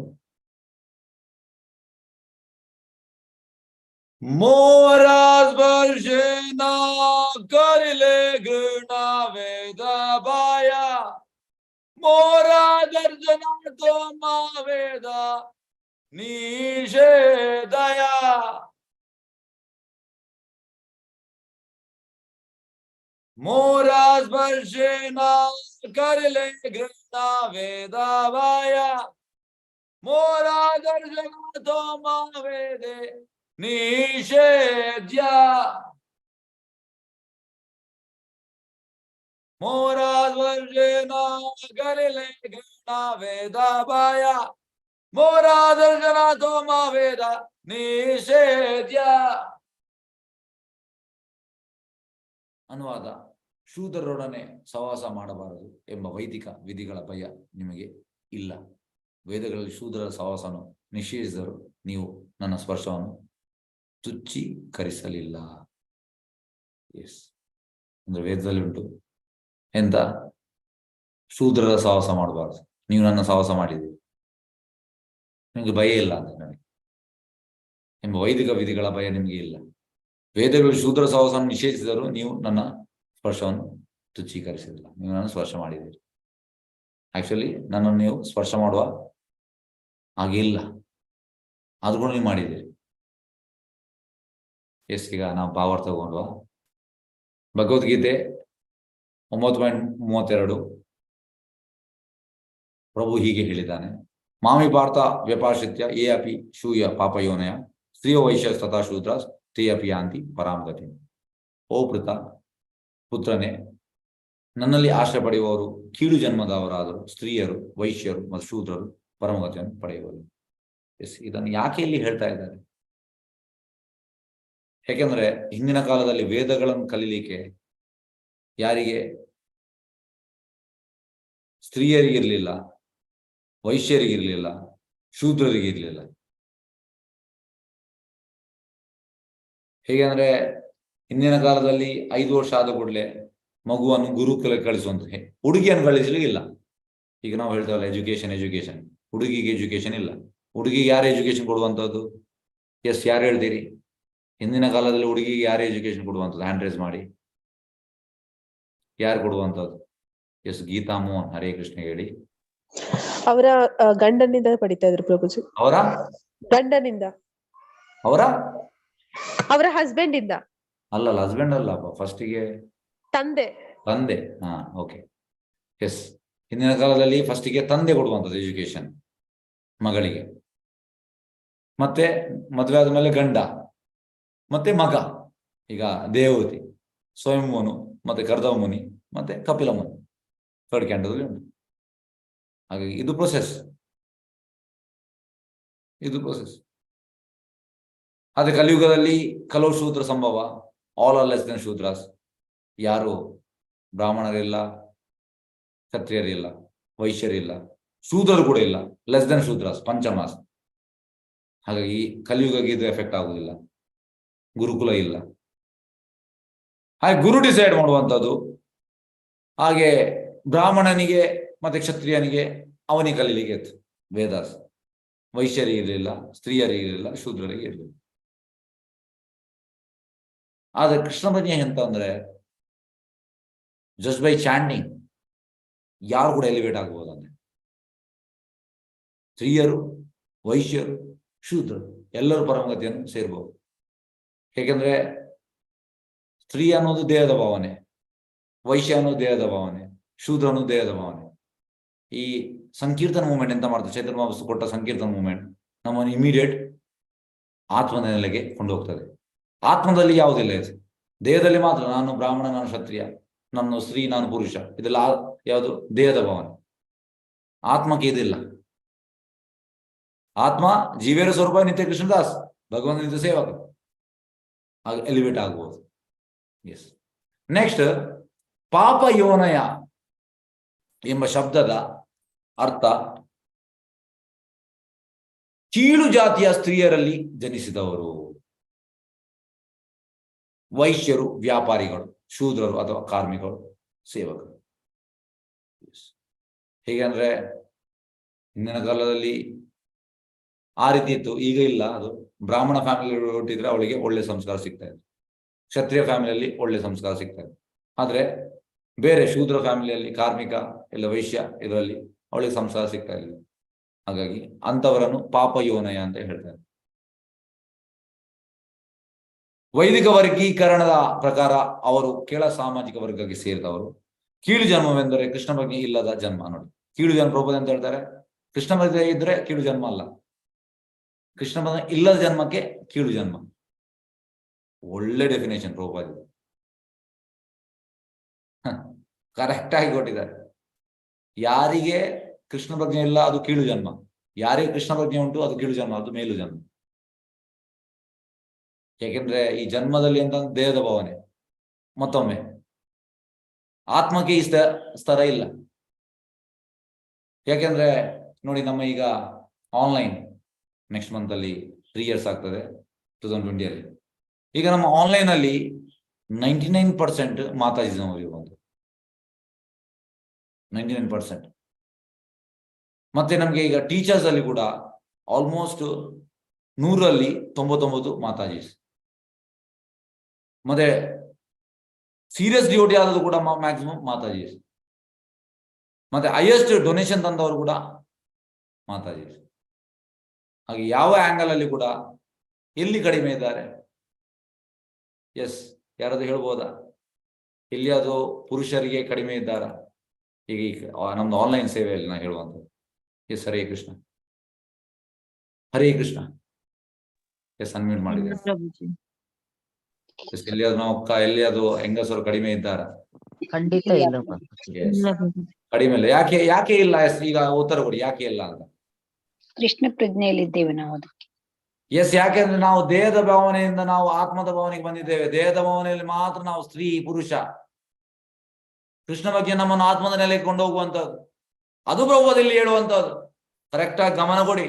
ಮೋರಾಸ್ಪರ್ಶೇನ ಕರಿಲೆ ಗೃಣ ವೇದ ಬಾಯ, ಮೋರಾದರ್ಶನ ತೋಮ ವೇದ ನಿಷೇಧಯ. ಮೋರಾಸ್ಪರ್ಶೇನ ಕರಿಲೆ ಗೃಣ ವೇದ ಬಾಯ, ಮೋರಾದರ್ಶನ ತೋಮ ವೇದೆ ನಿಷೇಧ್ಯ. ಮೋರಾದರ್ಶನ ಕರಿಲೆ ಗೃಣ ವೇದ ಬಾಯ, ಮೋರಾದರ್ಶನ ತೋಮ ವೇದ ನಿಷೇಧ್ಯ. ಅನುವಾದ: ಶೂದ್ರರೊಡನೆ ಸಹವಾಸ ಮಾಡಬಾರದು ಎಂಬ ವೈದಿಕ ವಿಧಿಗಳ ಭಯ ನಿಮಗೆ ಇಲ್ಲ. ವೇದಗಳಲ್ಲಿ ಶೂದ್ರರ ಸಹವಾಸವನ್ನು ನಿಷೇಧಿಸಿದರು, ನೀವು ನನ್ನ ಸ್ಪರ್ಶವನ್ನು ತುಚ್ಛೀಕರಿಸಲಿಲ್ಲ. ಎಸ್, ಅಂದ್ರೆ ವೇದದಲ್ಲಿ ಉಂಟು ಎಂತ, ಶೂದ್ರರ ಸಹವಾಸ ಮಾಡಬಾರದು, ನೀವು ನನ್ನ ಸಹವಾಸ ಮಾಡಿದ್ದೀರಿ, ನಿಮಗೆ ಭಯ ಇಲ್ಲ ಅಂತ ನನಗೆ ಎಂಬ ವೈದಿಕ ವಿಧಿಗಳ ಭಯ ನಿಮಗೆ ಇಲ್ಲ. ವೇದಗಳು ಶೂದ್ರ ಸಹವಾಸವನ್ನು ನಿಷೇಧಿಸಿದರು, ನೀವು ನನ್ನ ಸ್ಪರ್ಶವನ್ನು ತುಚ್ಛೀಕರಿಸಿಲ್ಲ, ನೀವು ನನ್ನ ಸ್ಪರ್ಶ ಮಾಡಿದ್ದೀರಿ. ಆಕ್ಚುಲಿ ನನ್ನನ್ನು ನೀವು ಸ್ಪರ್ಶ ಮಾಡುವ ಹಾಗೆ ಇಲ್ಲ, ಆದ್ರೂ ನೀವು ಮಾಡಿದ್ದೀರಿ. ಎಸ್, ಈಗ ನಾವು ಭಾವಾರ್ಥ ತಗೊಂಡ್ವಾ? ಭಗವದ್ಗೀತೆ 9.32 ಪ್ರಭು ಹೀಗೆ ಹೇಳಿದ್ದಾನೆ: ಮಾಮಿ ಪಾರ್ಥ ವ್ಯಪಾಶ್ರಿತ್ಯ ಏ ಅಪಿ ಶೂಯ ಪಾಪಯೋನಯ ಸ್ತ್ರೀಯೋ ವೈಶ್ಯ ತಥಾ ಶೂದ್ರ ತೇ ಅಪಿ ಯಾಂತಿ ಪರಾಮಗತಿ. ಓ ಪುತ್ರನೇ, ನನ್ನಲ್ಲಿ ಆಶ್ರಯ ಪಡೆಯುವವರು ಕೀಳು ಜನ್ಮದವರಾದರು ಸ್ತ್ರೀಯರು, ವೈಶ್ಯರು ಮತ್ತು ಶೂದ್ರರು ಪರಮಗತಿಯನ್ನು ಪಡೆಯುವರು. ಎಸ್, ಇದನ್ನು ಯಾಕೆ ಇಲ್ಲಿ ಹೇಳ್ತಾ ಇದ್ದಾರೆ? ಯಾಕೆಂದ್ರೆ ಹಿಂದಿನ ಕಾಲದಲ್ಲಿ ವೇದಗಳನ್ನು ಕಲೀಲಿಕ್ಕೆ ಯಾರಿಗೆ ಸ್ತ್ರೀಯರಿಗಿರ್ಲಿಲ್ಲ, ವೈಶ್ಯರಿಗಿರ್ಲಿಲ್ಲ, ಶೂದ್ರರಿಗಿರ್ಲಿಲ್ಲ. ಹೇಗೆ ಅಂದ್ರೆ ಹಿಂದಿನ ಕಾಲದಲ್ಲಿ 5 ವರ್ಷ ಆದ ಕೂಡಲೇ ಮಗುವನ್ನು ಗುರುಕುಲಕ್ಕೆ ಕಳಿಸುವಂತ, ಹುಡುಗಿಯನ್ನು ಕಳಿಸ್ಲಿಕ್ಕಿಲ್ಲ. ಈಗ ನಾವು ಹೇಳ್ತೇವಲ್ಲ ಎಜುಕೇಶನ್, ಹುಡುಗಿಗೆ ಎಜುಕೇಶನ್ ಇಲ್ಲ. ಹುಡುಗಿಗೆ ಯಾರು ಎಜುಕೇಶನ್ ಕೊಡುವಂಥದ್ದು? ಎಸ್, ಯಾರು ಹೇಳ್ತೀರಿ? ಹಿಂದಿನ ಕಾಲದಲ್ಲಿ ಹುಡುಗಿಗೆ ಯಾರು ಎಜುಕೇಶನ್ ಕೊಡುವಂಥದ್ದು? ಹ್ಯಾಂಡ್ ರೈಸ್ ಮಾಡಿ. ಯಾರು ಕೊಡುವಂಥದ್ದು? ಎಸ್, ಗೀತಾ ಮೋಹನ್. ಹರೇ ಕೃಷ್ಣ ಹೇಳಿ.
ಅವರ ಗಂಡನಿಂದ ಪಡಿತಾ ಇದ್ರು ಪ್ರಭುಜಿ.
ಅವರ
ಗಂಡನಿಂದ, ಅವರ ಹಸ್ಬೆಂಡ್ ಇಂದ
ಅಲ್ಲ, ಹಸ್ಬೆಂಡ್ ಅಲ್ಲ, ಫಸ್ಟಿಗೆ
ತಂದೆ.
ಹಾ, ಓಕೆ. ಎಸ್, ಹಿಂದಿನ ಕಾಲದಲ್ಲಿ ಫಸ್ಟಿಗೆ ತಂದೆ ಕೊಡುವಂಥದ್ದು ಎಜುಕೇಶನ್ ಮಗಳಿಗೆ, ಮತ್ತೆ ಮದುವೆ ಆದ ಮೇಲೆ ಗಂಡ, ಮತ್ತೆ ಮಗ. ಈಗ ದೇವತಿ, ಸ್ವಯಂವನು, ಮತ್ತೆ ಕರ್ದವ ಮುನಿ, ಮತ್ತೆ ಕಪಿಲ ಮುನಿ 3rd ಕ್ಯಾಂಟದಲ್ಲಿ ಉಂಟು. ಹಾಗಾಗಿ ಇದು ಪ್ರೊಸೆಸ್. ಅದೇ ಕಲಿಯುಗದಲ್ಲಿ ಕಲೋ ಶೂದ್ರ ಸಂಭವ, ಆಲ್ ಆರ್ ಲೆಸ್ ದೆನ್ ಶೂದ್ರಾಸ್. ಯಾರು ಬ್ರಾಹ್ಮಣರಿಲ್ಲ, ಕ್ಷತ್ರಿಯರಿಲ್ಲ, ವೈಶ್ಯರಿಲ್ಲ, ಶೂದ್ರರು ಕೂಡ ಇಲ್ಲ, ಲೆಸ್ ದೆನ್ ಶೂದ್ರಾಸ್, ಪಂಚಮಾಸ್. ಹಾಗಾಗಿ ಕಲಿಯುಗಕ್ಕೆ ಇದು ಎಫೆಕ್ಟ್ ಆಗುದಿಲ್ಲ. ಗುರುಕುಲ ಇಲ್ಲ. ಹಾಗೆ ಗುರು ಡಿಸೈಡ್ ಮಾಡುವಂಥದ್ದು. ಹಾಗೆ ಬ್ರಾಹ್ಮಣನಿಗೆ ಮತ್ತೆ ಕ್ಷತ್ರಿಯನಿಗೆ ಅವನಿಗೆ ಕಲೀಲಿಕ್ಕೆ ಇತ್ತು ವೇದಾಸ್. ವೈಶ್ಯರಿಗೆ ಇರಲಿಲ್ಲ, ಸ್ತ್ರೀಯರಿಗೆ ಇರಲಿಲ್ಲ, ಶೂದ್ರರಿಗೆ ಇರಲಿಲ್ಲ. ಆದ್ರೆ ಕೃಷ್ಣ ಪ್ರಜ್ಞೆ ಎಂತ ಅಂದ್ರೆ, ಜಸ್ಟ್ ಬೈ ಚಾಂಟಿಂಗ್ ಯಾರು ಕೂಡ ಎಲಿವೇಟ್ ಆಗ್ಬೋದಂತೆ. ಸ್ತ್ರೀಯರು, ವೈಶ್ಯರು, ಶೂದ್ರರು ಎಲ್ಲರೂ ಪರಮಗತಿಯನ್ನು ಸೇರ್ಬೋದು. ಹೇಗೆಂದ್ರೆ ಸ್ತ್ರೀ ಅನ್ನೋದು ದೇಹದ ಭಾವನೆ, ವೈಶ್ಯ ಅನ್ನೋದು ದೇಹದ ಭಾವನೆ, ಶೂದ್ರ ಅನ್ನೋದು ದೇಹದ ಭಾವನೆ. ಈ ಸಂಕೀರ್ತನ ಮೂವ್ಮೆಂಟ್ ಎಂತ ಮಾಡ್ತದೆ? ಚೈತನ್ಯ ಮಹಾಪ್ರಭು ಕೊಟ್ಟ ಸಂಕೀರ್ತನ ಮೂವ್ಮೆಂಟ್ ನಮ್ಮನ್ನು ಇಮಿಡಿಯೇಟ್ ಆತ್ಮದ ನೆಲೆಗೆ ಕೊಂಡು ಹೋಗ್ತದೆ. ಆತ್ಮದಲ್ಲಿ ಯಾವುದಿಲ್ಲ ಇದೆ, ದೇಹದಲ್ಲಿ ಮಾತ್ರ ನಾನು ಬ್ರಾಹ್ಮಣ, ನಾನು ಕ್ಷತ್ರಿಯ, ನಾನು ಸ್ತ್ರೀ, ನಾನು ಪುರುಷ, ಇದೆಲ್ಲ ಯಾವುದು? ದೇಹದ ಭಾವನೆ. ಆತ್ಮಕ್ಕೆ ಇದಿಲ್ಲ. ಆತ್ಮ ಜೀವೇರ ಸ್ವರೂಪ ನಿತ್ಯ ಕೃಷ್ಣದಾಸ್. ಭಗವಂತನಿಂದ ಸೇವಕ, ಹಾಗೆ ಎಲಿವೇಟ್ ಆಗ್ಬೋದು. ಎಸ್. ನೆಕ್ಸ್ಟ್, ಪಾಪ ಯೋನಯ ಎಂಬ ಶಬ್ದದ ಅರ್ಥ ಕೀಳು ಜಾತಿಯ ಸ್ತ್ರೀಯರಲ್ಲಿ ಜನಿಸಿದವರು, ವೈಶ್ಯರು, ವ್ಯಾಪಾರಿಗಳು, ಶೂದ್ರರು ಅಥವಾ ಕಾರ್ಮಿಕರು, ಸೇವಕರು. ಹೇಗೆಂದ್ರೆ ಹಿಂದಿನ ಕಾಲದಲ್ಲಿ ಆ ರೀತಿ ಇತ್ತು, ಈಗ ಇಲ್ಲ. ಅದು ಬ್ರಾಹ್ಮಣ ಫ್ಯಾಮಿಲಿ ಹುಟ್ಟಿದ್ರೆ ಅವಳಿಗೆ ಒಳ್ಳೆ ಸಂಸ್ಕಾರ ಸಿಗ್ತಾ ಇದೆ, ಕ್ಷತ್ರಿಯ ಫ್ಯಾಮಿಲಿಯಲ್ಲಿ ಒಳ್ಳೆ ಸಂಸ್ಕಾರ ಸಿಗ್ತಾ ಇದೆ. ಆದ್ರೆ ಬೇರೆ ಶೂದ್ರ ಫ್ಯಾಮಿಲಿಯಲ್ಲಿ, ಕಾರ್ಮಿಕ ಇಲ್ಲ ವೈಶ್ಯ ಇದರಲ್ಲಿ ಅವಳಿಗೆ ಸಂಸ್ಕಾರ ಸಿಗ್ತಾ ಇಲ್ಲ. ಹಾಗಾಗಿ ಅಂಥವರನ್ನು ಪಾಪ ಯೋನಯ ಅಂತ ಹೇಳ್ತಾರೆ. ವೈದಿಕ ವರ್ಗೀಕರಣದ ಪ್ರಕಾರ ಅವರು ಕೆಳ ಸಾಮಾಜಿಕ ವರ್ಗಕ್ಕೆ ಸೇರಿದವರು. ಕೀಳು ಜನ್ಮವೆಂದರೆ ಕೃಷ್ಣ ಪ್ರಜ್ಞೆ ಇಲ್ಲದ ಜನ್ಮ. ನೋಡಿ, ಕೀಳು ಜನ್ಮ ಪ್ರಭುದ ಅಂತ ಹೇಳ್ತಾರೆ. ಕೃಷ್ಣ ಪ್ರಜ್ಞೆ ಇದ್ರೆ ಕೀಳು ಜನ್ಮ ಅಲ್ಲ, ಕೃಷ್ಣ ಪ್ರಜ್ಞೆ ಇಲ್ಲದ ಜನ್ಮಕ್ಕೆ ಕೀಳು ಜನ್ಮ. ಒಳ್ಳೆ ಡೆಫಿನೇಷನ್ ಪ್ರಭುಪಾದ, ಕರೆಕ್ಟ್ ಆಗಿ ಕೊಟ್ಟಿದ್ದಾರೆ. ಯಾರಿಗೆ ಕೃಷ್ಣ ಪ್ರಜ್ಞೆ ಇಲ್ಲ ಅದು ಕೀಳು ಜನ್ಮ, ಯಾರಿಗೆ ಕೃಷ್ಣ ಪ್ರಜ್ಞೆ ಉಂಟು ಅದು ಕೀಳು ಜನ್ಮ, ಅದು ಮೇಲು ಜನ್ಮ. ಯಾಕೆಂದ್ರೆ ಈ ಜನ್ಮದಲ್ಲಿ ಅಂತ ದೇಹದ ಭಾವನೆ, ಮತ್ತೊಮ್ಮೆ ಆತ್ಮಕ್ಕೆ ಈ ಸ್ತರ ಇಲ್ಲ. ಯಾಕೆಂದ್ರೆ ನೋಡಿ, ನಮ್ಮ ಈಗ ಆನ್ಲೈನ್ ನೆಕ್ಸ್ಟ್ ಮಂತ್ ಅಲ್ಲಿ 3 years ಆಗ್ತದೆ, 2020 ಈಗ ನಮ್ಮ ಆನ್ಲೈನ್ ಅಲ್ಲಿ 99% ಮಾತಾಜಿನವರು ಬಂದು 99%. ಮತ್ತೆ ನಮ್ಗೆ ಈಗ ಟೀಚರ್ಸ್ ಅಲ್ಲಿ ಕೂಡ ಆಲ್ಮೋಸ್ಟ್ 100ರಲ್ಲಿ 99 ಮಾತಾಜೀಸ್. ಮತ್ತೆ ಸೀರಿಯಸ್ ಡ್ಯೂಟಿ ಆದದ್ದು ಕೂಡ ಮ್ಯಾಕ್ಸಿಮಮ್ ಮಾತಾಜೀಸ್. ಮತ್ತೆ ಹೈಯೆಸ್ಟ್ ಡೊನೇಷನ್ ತಂದವರು ಕೂಡ ಮಾತಾಜೀಸ್. ಹಾಗೆ ಯಾವ ಆಂಗಲ್ ಅಲ್ಲಿ ಕೂಡ ಎಲ್ಲಿ ಕಡಿಮೆ ಇದ್ದಾರೆ? ಎಸ್, ಯಾರಾದ್ರೂ ಹೇಳ್ಬೋದಾ? ಎಲ್ಲಿ ಅದು ಪುರುಷರಿಗೆ ಕಡಿಮೆ ಇದ್ದಾರಾ? ಈಗ ನಮ್ದು ಆನ್ಲೈನ್ ಸೇವೆಯಲ್ಲಿ ನಾ ಹೇಳುವಂಥದ್ದು. S, Hare Krishna, Hare Krishna. S, unmute ಮಾಡಿದೆ. ಎಸ್, ಎಲ್ಲಿಯಾದ್ರು ನಾವು ಎಲ್ಲಿಯಾದ್ರು ಹೆಂಗಸರು ಕಡಿಮೆ ಇದ್ದಾರಾ?
ಖಂಡಿತ ಇಲ್ಲ.
ಕಡಿಮೆ ಇಲ್ಲ. ಯಾಕೆ ಇಲ್ಲ? ಎಸ್, ಈಗ ಉತ್ತರ ಕೊಡಿ, ಯಾಕೆ ಇಲ್ಲ ಅಂತ.
ಕೃಷ್ಣ ಪ್ರಜ್ಞೆಯಲ್ಲಿದ್ದೇವೆ ನಾವು ಅದಕ್ಕೆ.
ಎಸ್, ಯಾಕೆಂದ್ರೆ ನಾವು ದೇಹದ ಭಾವನೆಯಿಂದ ನಾವು ಆತ್ಮದ ಭಾವನೆಗೆ ಬಂದಿದ್ದೇವೆ. ದೇಹದ ಭಾವನೆಯಲ್ಲಿ ಮಾತ್ರ ನಾವು ಸ್ತ್ರೀ ಪುರುಷ. ಕೃಷ್ಣ ಬಗ್ಗೆ ನಮ್ಮನ್ನು ಆತ್ಮದ ನೆಲೆಗೆ ಕೊಂಡೋಗುವಂಥದ್ದು, ಅದು ಪ್ರಭುದಲ್ಲಿ ಹೇಳುವಂಥದ್ದು. ಕರೆಕ್ಟ್ ಆಗಿ ಗಮನ ಕೊಡಿ.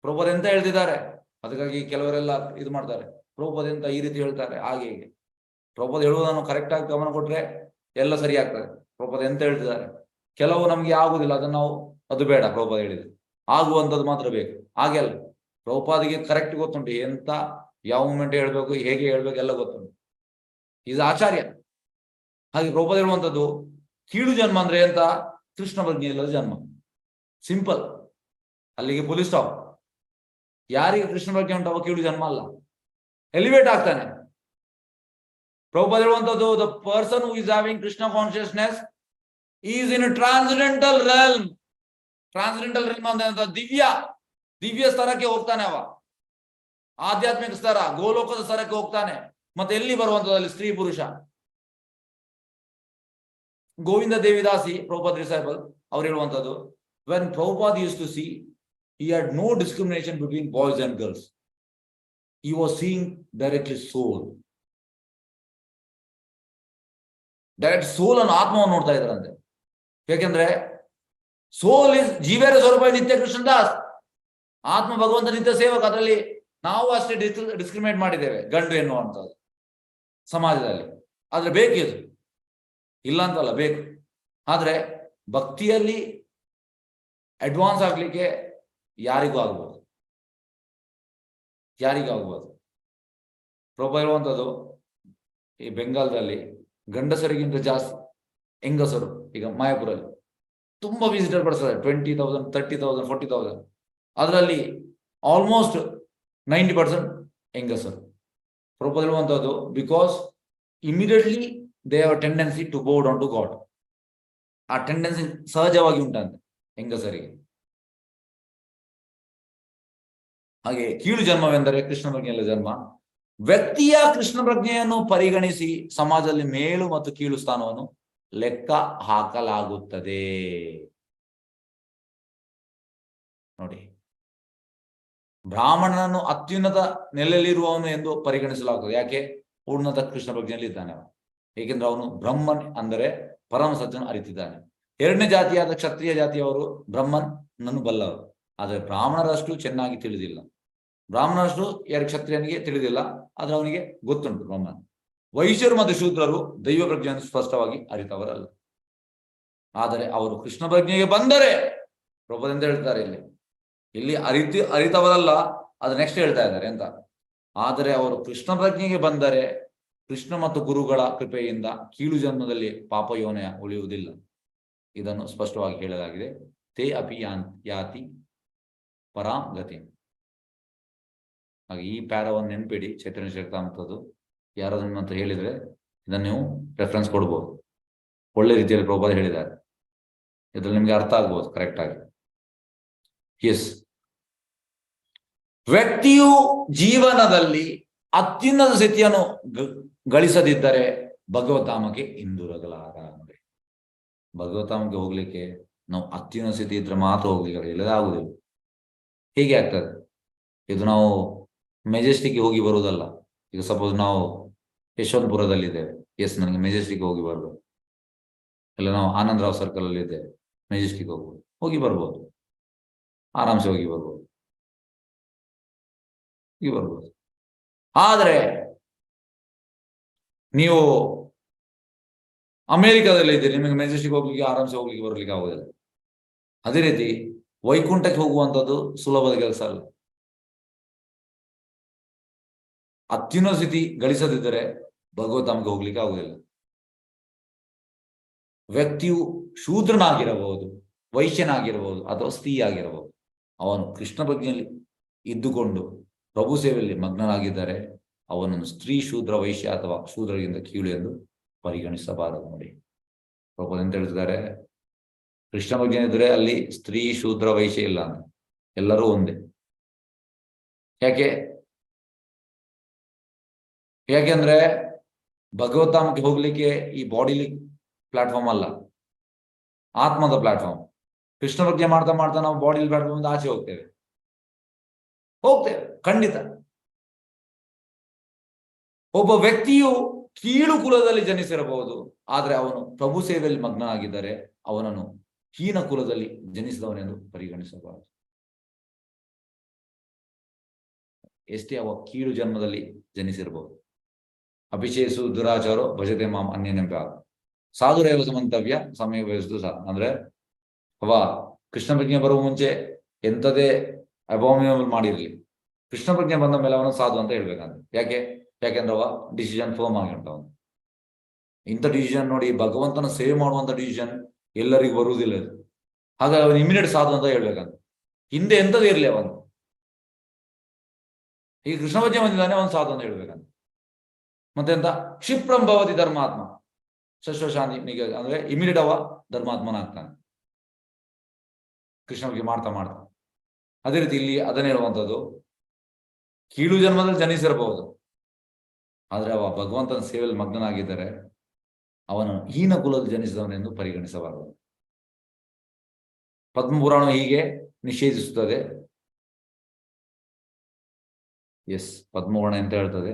ಪ್ರಭುಪದ ಎಂತ ಹೇಳ್ತಿದ್ದಾರೆ, ಅದಕ್ಕಾಗಿ ಕೆಲವರೆಲ್ಲ ಇದು ಮಾಡ್ತಾರೆ, ಪ್ರಭುಪದ ಎಂತ ಈ ರೀತಿ ಹೇಳ್ತಾರೆ, ಹಾಗೆ ಹೀಗೆ. ಪ್ರಭುಪದ ಹೇಳುವುದನ್ನು ಕರೆಕ್ಟ್ ಆಗಿ ಗಮನ ಕೊಟ್ರೆ ಎಲ್ಲ ಸರಿ ಆಗ್ತದೆ. ಪ್ರಭುಪದ ಎಂತ ಹೇಳ್ತಿದ್ದಾರೆ, ಕೆಲವು ನಮ್ಗೆ ಆಗುದಿಲ್ಲ, ಅದನ್ನ ನಾವು ಅದು ಬೇಡ, ಪ್ರಭುಪದ ಹೇಳಿದ್ರು ಆಗುವಂಥದ್ದು ಮಾತ್ರ ಬೇಕು. ಹಾಗೆ ಅಲ್ಲ, ಪ್ರಭುಪಾದಿಗೆ ಕರೆಕ್ಟ್ ಗೊತ್ತುಂಟು, ಎಂತ ಯಾವ ಮೂಮೆಂಟ್ ಹೇಳ್ಬೇಕು, ಹೇಗೆ ಹೇಳ್ಬೇಕು ಎಲ್ಲ ಗೊತ್ತುಂಟು. ಇದು ಆಚಾರ್ಯ. ಹಾಗೆ ಪ್ರಭುಪಾದ ಹೇಳುವಂಥದ್ದು ಕೀಳು ಜನ್ಮ ಅಂದ್ರೆ ಎಂತ? ಕೃಷ್ಣ ಪ್ರಜ್ಞೆ ಇಲ್ಲದ ಜನ್ಮ. ಸಿಂಪಲ್, ಅಲ್ಲಿಗೆ ಪೊಲೀಸ್ ಸ್ಟಾಪ್. ಯಾರಿಗೆ ಕೃಷ್ಣ ಪ್ರಜ್ಞೆ ಉಂಟು ಅವ ಕೀಳು ಜನ್ಮ ಅಲ್ಲ, ಎಲಿವೇಟ್ ಆಗ್ತಾನೆ. ಪ್ರಭುಪಾದ ಹೇಳುವಂಥದ್ದು the person who is having Krishna consciousness is in transcendental realm. Transcendental realm ಅಂದ್ರೆ ದಿವ್ಯ ಸ್ತರಕ್ಕೆ ಹೋಗ್ತಾನೆ ಅವ, ಆಧ್ಯಾತ್ಮಿಕ ಸ್ತರ, ಗೋಲೋಕದ ಸ್ತರಕ್ಕೆ ಹೋಗ್ತಾನೆ. ಮತ್ತೆ ಎಲ್ಲಿ ಬರುವಂತದಲ್ಲಿ ಸ್ತ್ರೀ ಪುರುಷ. ಗೋವಿಂದ ದೇವಿದಾಸಿ, ಪ್ರಭುಪಾದ್ ಡಿಸೈಪಲ್, ಅವ್ರು ಹೇಳುವಂಥದ್ದು, when Prabhupada used to see, he had no discrimination between boys and girls. He was seeing directly soul. Direct soul ಅನ್ನು, ಆತ್ಮವನ್ನು ನೋಡ್ತಾ ಇದ್ರಂತೆ. ಯಾಕೆಂದ್ರೆ ಸೋಲ್ ಇಸ್ ಜೀವೇರ ಸ್ವರೂಪ ನಿತ್ಯ ಕೃಷ್ಣದಾಸ್, ಆತ್ಮ ಭಗವಂತ ನಿತ್ಯ ಸೇವಕ. ಅದರಲ್ಲಿ ನಾವು ಅಷ್ಟೇ ಡಿಸ್ಕ್ರಿಮಿನೇಟ್ ಮಾಡಿದ್ದೇವೆ, ಗಂಡು ಎನ್ನುವಂಥದ್ದು ಸಮಾಜದಲ್ಲಿ. ಆದ್ರೆ ಬೇಕಿದು, ಇಲ್ಲ ಅಂತಲ್ಲ, ಬೇಕು. ಆದ್ರೆ ಭಕ್ತಿಯಲ್ಲಿ ಅಡ್ವಾನ್ಸ್ ಆಗ್ಲಿಕ್ಕೆ ಯಾರಿಗೂ ಆಗ್ಬೋದು, ಪ್ರಭು ಹೇಳುವಂಥದ್ದು, ಈ ಬೆಂಗಾಲದಲ್ಲಿ ಗಂಡಸರಿಗಿಂತ ಜಾಸ್ತಿ ಹೆಂಗಸರು. ಈಗ ಮಾಯಾಪುರಲ್ಲಿ ತುಂಬಾ ವಿಸಿಟರ್ ಬರ್ತಾರೆ, 20,000, 30,000, 40,000. ಅದರಲ್ಲಿ ಆಲ್ಮೋಸ್ಟ್ 90% ಹೆಂಗಸರು. ಪ್ರಭು ಹೇಳುವಂಥದ್ದು, because immediately they have tendency to bow down to God. ಆ ಟೆಂಡೆನ್ಸಿ ಸಹಜವಾಗಿ ಉಂಟಂತೆ ಹೆಂಗಸರಿಗೆ. ಹಾಗೆ ಕೀಳು ಜನ್ಮವೆಂದರೆ ಕೃಷ್ಣ ಪ್ರಜ್ಞೆಯ ಜನ್ಮ. ವ್ಯಕ್ತಿಯ ಕೃಷ್ಣ ಪ್ರಜ್ಞೆಯನ್ನು ಪರಿಗಣಿಸಿ ಸಮಾಜದಲ್ಲಿ ಮೇಲು ಮತ್ತು ಕೀಳು ಸ್ಥಾನವನ್ನು ಲೆಕ್ಕ ಹಾಕಲಾಗುತ್ತದೆ. ನೋಡಿ, ಬ್ರಾಹ್ಮಣನನ್ನು ಅತ್ಯುನ್ನತ ನೆಲೆಯಲ್ಲಿರುವವನು ಎಂದು ಪರಿಗಣಿಸಲಾಗುತ್ತದೆ. ಯಾಕೆ? ಉನ್ನತ ಕೃಷ್ಣ ಪ್ರಜ್ಞೆಯಲ್ಲಿ ಇದ್ದಾನೆ ಅವನು. ಏಕೆಂದ್ರೆ ಅವನು ಬ್ರಹ್ಮನ್ ಅಂದರೆ ಪರಮ ಸತ್ಯನ ಅರಿತಿದ್ದಾನೆ. ಎರಡನೇ ಜಾತಿಯಾದ ಕ್ಷತ್ರಿಯ ಜಾತಿಯವರು ಬ್ರಹ್ಮನನ್ನು ಬಲ್ಲವರು, ಆದರೆ ಬ್ರಾಹ್ಮಣರಷ್ಟು ಚೆನ್ನಾಗಿ ತಿಳಿದಿಲ್ಲ. ಬ್ರಾಹ್ಮಣರಷ್ಟು ಕ್ಷತ್ರಿಯನಿಗೆ ತಿಳಿದಿಲ್ಲ, ಆದ್ರೆ ಅವನಿಗೆ ಗೊತ್ತುಂಟು ಬ್ರಹ್ಮನ್. ವೈಶ್ಯರು ಮತ್ತು ಶೂದ್ರರು ದೈವ ಪ್ರಜ್ಞೆಯನ್ನು ಸ್ಪಷ್ಟವಾಗಿ ಅರಿತವರಲ್ಲ, ಆದರೆ ಅವರು ಕೃಷ್ಣ ಪ್ರಜ್ಞೆಗೆ ಬಂದರೆ ಪ್ರಭುದಿಂದ ಹೇಳ್ತಾರೆ ಇಲ್ಲಿ ಅರಿತವರಲ್ಲ, ಅದು ನೆಕ್ಸ್ಟ್ ಹೇಳ್ತಾ ಇದ್ದಾರೆ ಅಂತ. ಆದರೆ ಅವರು ಕೃಷ್ಣ ಪ್ರಜ್ಞೆಗೆ ಬಂದರೆ ಕೃಷ್ಣ ಮತ್ತು ಗುರುಗಳ ಕೃಪೆಯಿಂದ ಕೀಳು ಜನ್ಮದಲ್ಲಿ ಪಾಪ ಯೋನ ಉಳಿಯುವುದಿಲ್ಲ. ಇದನ್ನು ಸ್ಪಷ್ಟವಾಗಿ ಹೇಳಲಾಗಿದೆ. ತೇ ಅಪಿ ಯಾತಿ ಪರಾಂ ಗತಿ. ಹಾಗೆ ಈ ಪ್ಯಾರವನ್ನು ನೆನ್ಪಿಡಿ, ಚೈತನ್ಯ ಚರಿತಾಮೃತದ್ದು. ಯಾರಾದ್ರೂ ನಿಮ್ಮ ಹತ್ರ ಹೇಳಿದ್ರೆ ಇದನ್ನು ನೀವು ರೆಫರೆನ್ಸ್ ಕೊಡ್ಬೋದು. ಒಳ್ಳೆ ರೀತಿಯಲ್ಲಿ ಪ್ರಭುಪಾದ ಹೇಳಿದ್ದಾರೆ, ಇದ್ರಲ್ಲಿ ನಿಮ್ಗೆ ಅರ್ಥ ಆಗ್ಬೋದು ಕರೆಕ್ಟ್ ಆಗಿ. ಎಸ್, ವ್ಯಕ್ತಿಯು ಜೀವನದಲ್ಲಿ ಅತ್ಯುನ್ನತ ಸ್ಥಿತಿಯನ್ನು ಗಳಿಸದಿದ್ದರೆ ಭಗವತಾಮಕ್ಕೆ ಹಿಂದಿರುಗಲಾರ. ನೋಡಿ, ಭಗವತಾಮಕ್ಕೆ ಹೋಗ್ಲಿಕ್ಕೆ ನಾವು ಅತ್ಯುನ್ನತ ಸ್ಥಿತಿ ಇದ್ರೆ ಮಾತ್ರ ಹೋಗ್ಲಿಕ್ಕೆ, ಇಲ್ಲದೆ ಆಗುದಿಲ್ಲ. ಹೇಗೆ ಆಗ್ತದೆ ಇದು? ನಾವು ಮೆಜೆಸ್ಟಿಕ್ಗೆ ಹೋಗಿ ಬರುವುದಲ್ಲ. ಈಗ ಸಪೋಸ್ ನಾವು ಯಶವಂತಪುರದಲ್ಲಿದ್ದೇವೆ, ಎಸ್ ನನಗೆ ಮೆಜೆಸ್ಟಿಕ್ ಹೋಗಿ ಬರ್ಬೋದು. ಇಲ್ಲ ನಾವು ಆನಂದರಾವ್ ಸರ್ಕಲ್ ಅಲ್ಲಿ ಇದ್ದೇವೆ, ಮೆಜೆಸ್ಟಿಕ್ ಹೋಗಿ ಬರ್ಬೋದು, ಆರಾಮ್ಸೆ ಹೋಗಿ ಬರ್ಬೋದು. ಆದ್ರೆ ನೀವು ಅಮೆರಿಕದಲ್ಲಿ ಇದ್ದೀರಿ, ನಿಮಗೆ ಮೆಜೆಸ್ಟಿಕ್ ಹೋಗ್ಲಿಕ್ಕೆ ಆರಾಮ್ಸೆ ಹೋಗ್ಲಿಕ್ಕೆ ಬರ್ಲಿಕ್ಕೆ ಆಗುದಿಲ್ಲ. ಅದೇ ರೀತಿ ವೈಕುಂಠಕ್ಕೆ ಹೋಗುವಂಥದ್ದು ಸುಲಭದ ಕೆಲಸ ಅಲ್ಲ. ಅತ್ಯುನ್ನತ ಸ್ಥಿತಿ ಗಳಿಸದಿದ್ದರೆ ಭಗವತಾಮಕ್ಕೆ ಹೋಗ್ಲಿಕ್ಕೆ ಆಗುದಿಲ್ಲ. ವ್ಯಕ್ತಿಯು ಶೂದ್ರನಾಗಿರಬಹುದು, ವೈಶ್ಯನಾಗಿರಬಹುದು, ಅಥವಾ ಸ್ತ್ರೀ ಆಗಿರಬಹುದು. ಅವನು ಕೃಷ್ಣ ಪ್ರಜ್ಞೆಯಲ್ಲಿ ಇದ್ದುಕೊಂಡು ಪ್ರಭು ಸೇವೆಯಲ್ಲಿ ಮಗ್ನನಾಗಿದ್ದರೆ ಅವನನ್ನು ಸ್ತ್ರೀ, ಶೂದ್ರ, ವೈಶ್ಯ ಅಥವಾ ಶೂದ್ರಗಿಂತ ಕೀಳು ಎಂದು ಪರಿಗಣಿಸಬಾರದು. ನೋಡಿ, ಪ್ರಭು ಎಂತ ಹೇಳ್ತಿದ್ದಾರೆ, ಕೃಷ್ಣ ಪ್ರಜ್ಞೆ ಇದ್ರೆ ಅಲ್ಲಿ ಸ್ತ್ರೀ, ಶೂದ್ರ, ವೈಶ್ಯ ಇಲ್ಲ ಅಂತ, ಎಲ್ಲರೂ ಒಂದೇ. ಯಾಕೆಂದ್ರೆ ಭಗವತಾಮಕ್ಕೆ ಹೋಗ್ಲಿಕ್ಕೆ ಈ ಬಾಡಿಲಿ ಪ್ಲಾಟ್ಫಾರ್ಮ್ ಅಲ್ಲ, ಆತ್ಮದ ಪ್ಲಾಟ್ಫಾರ್ಮ್. ಕೃಷ್ಣ ಪ್ರಜ್ಞೆ ಮಾಡ್ತಾ ಮಾಡ್ತಾ ನಾವು ಬಾಡಿ ಪ್ಲಾಟ್ಫಾರ್ಮ್ ಆಚೆ ಹೋಗ್ತೇವೆ ಖಂಡಿತ. ಒಬ್ಬ ವ್ಯಕ್ತಿಯು ಕೀಳು ಕುಲದಲ್ಲಿ ಜನಿಸಿರಬಹುದು, ಆದ್ರೆ ಅವನು ಪ್ರಭು ಸೇವೆಯಲ್ಲಿ ಮಗ್ನನಾಗಿದ್ದರೆ ಅವನನ್ನು ಹೀನ ಕುಲದಲ್ಲಿ ಜನಿಸಿದವನೆಂದು ಪರಿಗಣಿಸಬಾರದು. ಎಷ್ಟೇ ಅವ ಕೀಳು ಜನ್ಮದಲ್ಲಿ ಜನಿಸಿರಬಹುದು. ಅಭಿಷೇಸು ದುರಾಚಾರೋ ಭಜತೆ ಮಾಂ ಅನ್ಯನೆಂಬ ಸಾಧುರೇವ ಸಮಂತವ್ಯ ಸಮಯ ವಹಿಸುದು ಸಹ. ಅಂದ್ರೆ ಅವ ಕೃಷ್ಣ ಪ್ರಜ್ಞೆ ಬರುವ ಮುಂಚೆ ಎಂಥದೇ ಅಬಾಮಿನೇಬಲ್ ಮಾಡಿರ್ಲಿ, ಕೃಷ್ಣ ಪ್ರಜ್ಞೆ ಬಂದ ಮೇಲೆ ಅವನು ಸಾಧು ಅಂತ ಹೇಳ್ಬೇಕಂತ. ಯಾಕೆಂದ್ರೆ ಅವ ಡಿಸಿಷನ್ ಫರ್ಮ್ ಆಗಿ ಉಂಟವನು. ಇಂಥ ಡಿಸಿಷನ್ ನೋಡಿ, ಭಗವಂತನ ಸೇವೆ ಮಾಡುವಂತ ಡಿಸಿಷನ್ ಎಲ್ಲರಿಗೂ ಬರುವುದಿಲ್ಲ. ಹಾಗಾಗಿ ಅವನು ಇಮಿಡಿಯೇಟ್ ಸಾಧು ಅಂತ ಹೇಳ್ಬೇಕಂತ. ಹಿಂದೆ ಎಂಥದೇ ಇರ್ಲಿ ಅವನು, ಈಗ ಕೃಷ್ಣ ಪ್ರಜ್ಞೆ ಬಂದಿದ್ದಾನೆ, ಅವನು ಸಾಧು ಅಂತ ಹೇಳ್ಬೇಕಂತ. ಮತ್ತೆಂತ ಕ್ಷಿಪ್ರಂ ಭವತಿ ಧರ್ಮಾತ್ಮ ಶಶ್ವಶಾಂತಿ ನಿಗೆ, ಅಂದ್ರೆ ಇಮಿಡಿಯೇಟ್ ಅವ ಧರ್ಮಾತ್ಮನಾಗ್ತಾನೆ ಕೃಷ್ಣ ಪ್ರಜ್ಞೆ ಮಾಡ್ತಾ ಮಾಡ್ತಾ. ಅದೇ ರೀತಿ ಇಲ್ಲಿ ಅದನ್ನೇ ಹೇಳುವಂಥದ್ದು, ಕೀಳು ಜನ್ಮದಲ್ಲಿ ಜನಿಸಿರಬಹುದು, ಆದ್ರೆ ಅವ ಭಗವಂತನ ಸೇವೆಯಲ್ಲಿ ಮಗ್ನನಾಗಿದ್ದರೆ ಅವನು ಹೀನ ಕುಲದಲ್ಲಿ ಜನಿಸಿದವನೆಂದು ಪರಿಗಣಿಸಬಾರದು. ಪದ್ಮಪುರಾಣ ಹೀಗೆ ನಿಷೇಧಿಸುತ್ತದೆ. ಎಸ್, ಪದ್ಮಪುರಾಣ ಅಂತ ಹೇಳ್ತದೆ.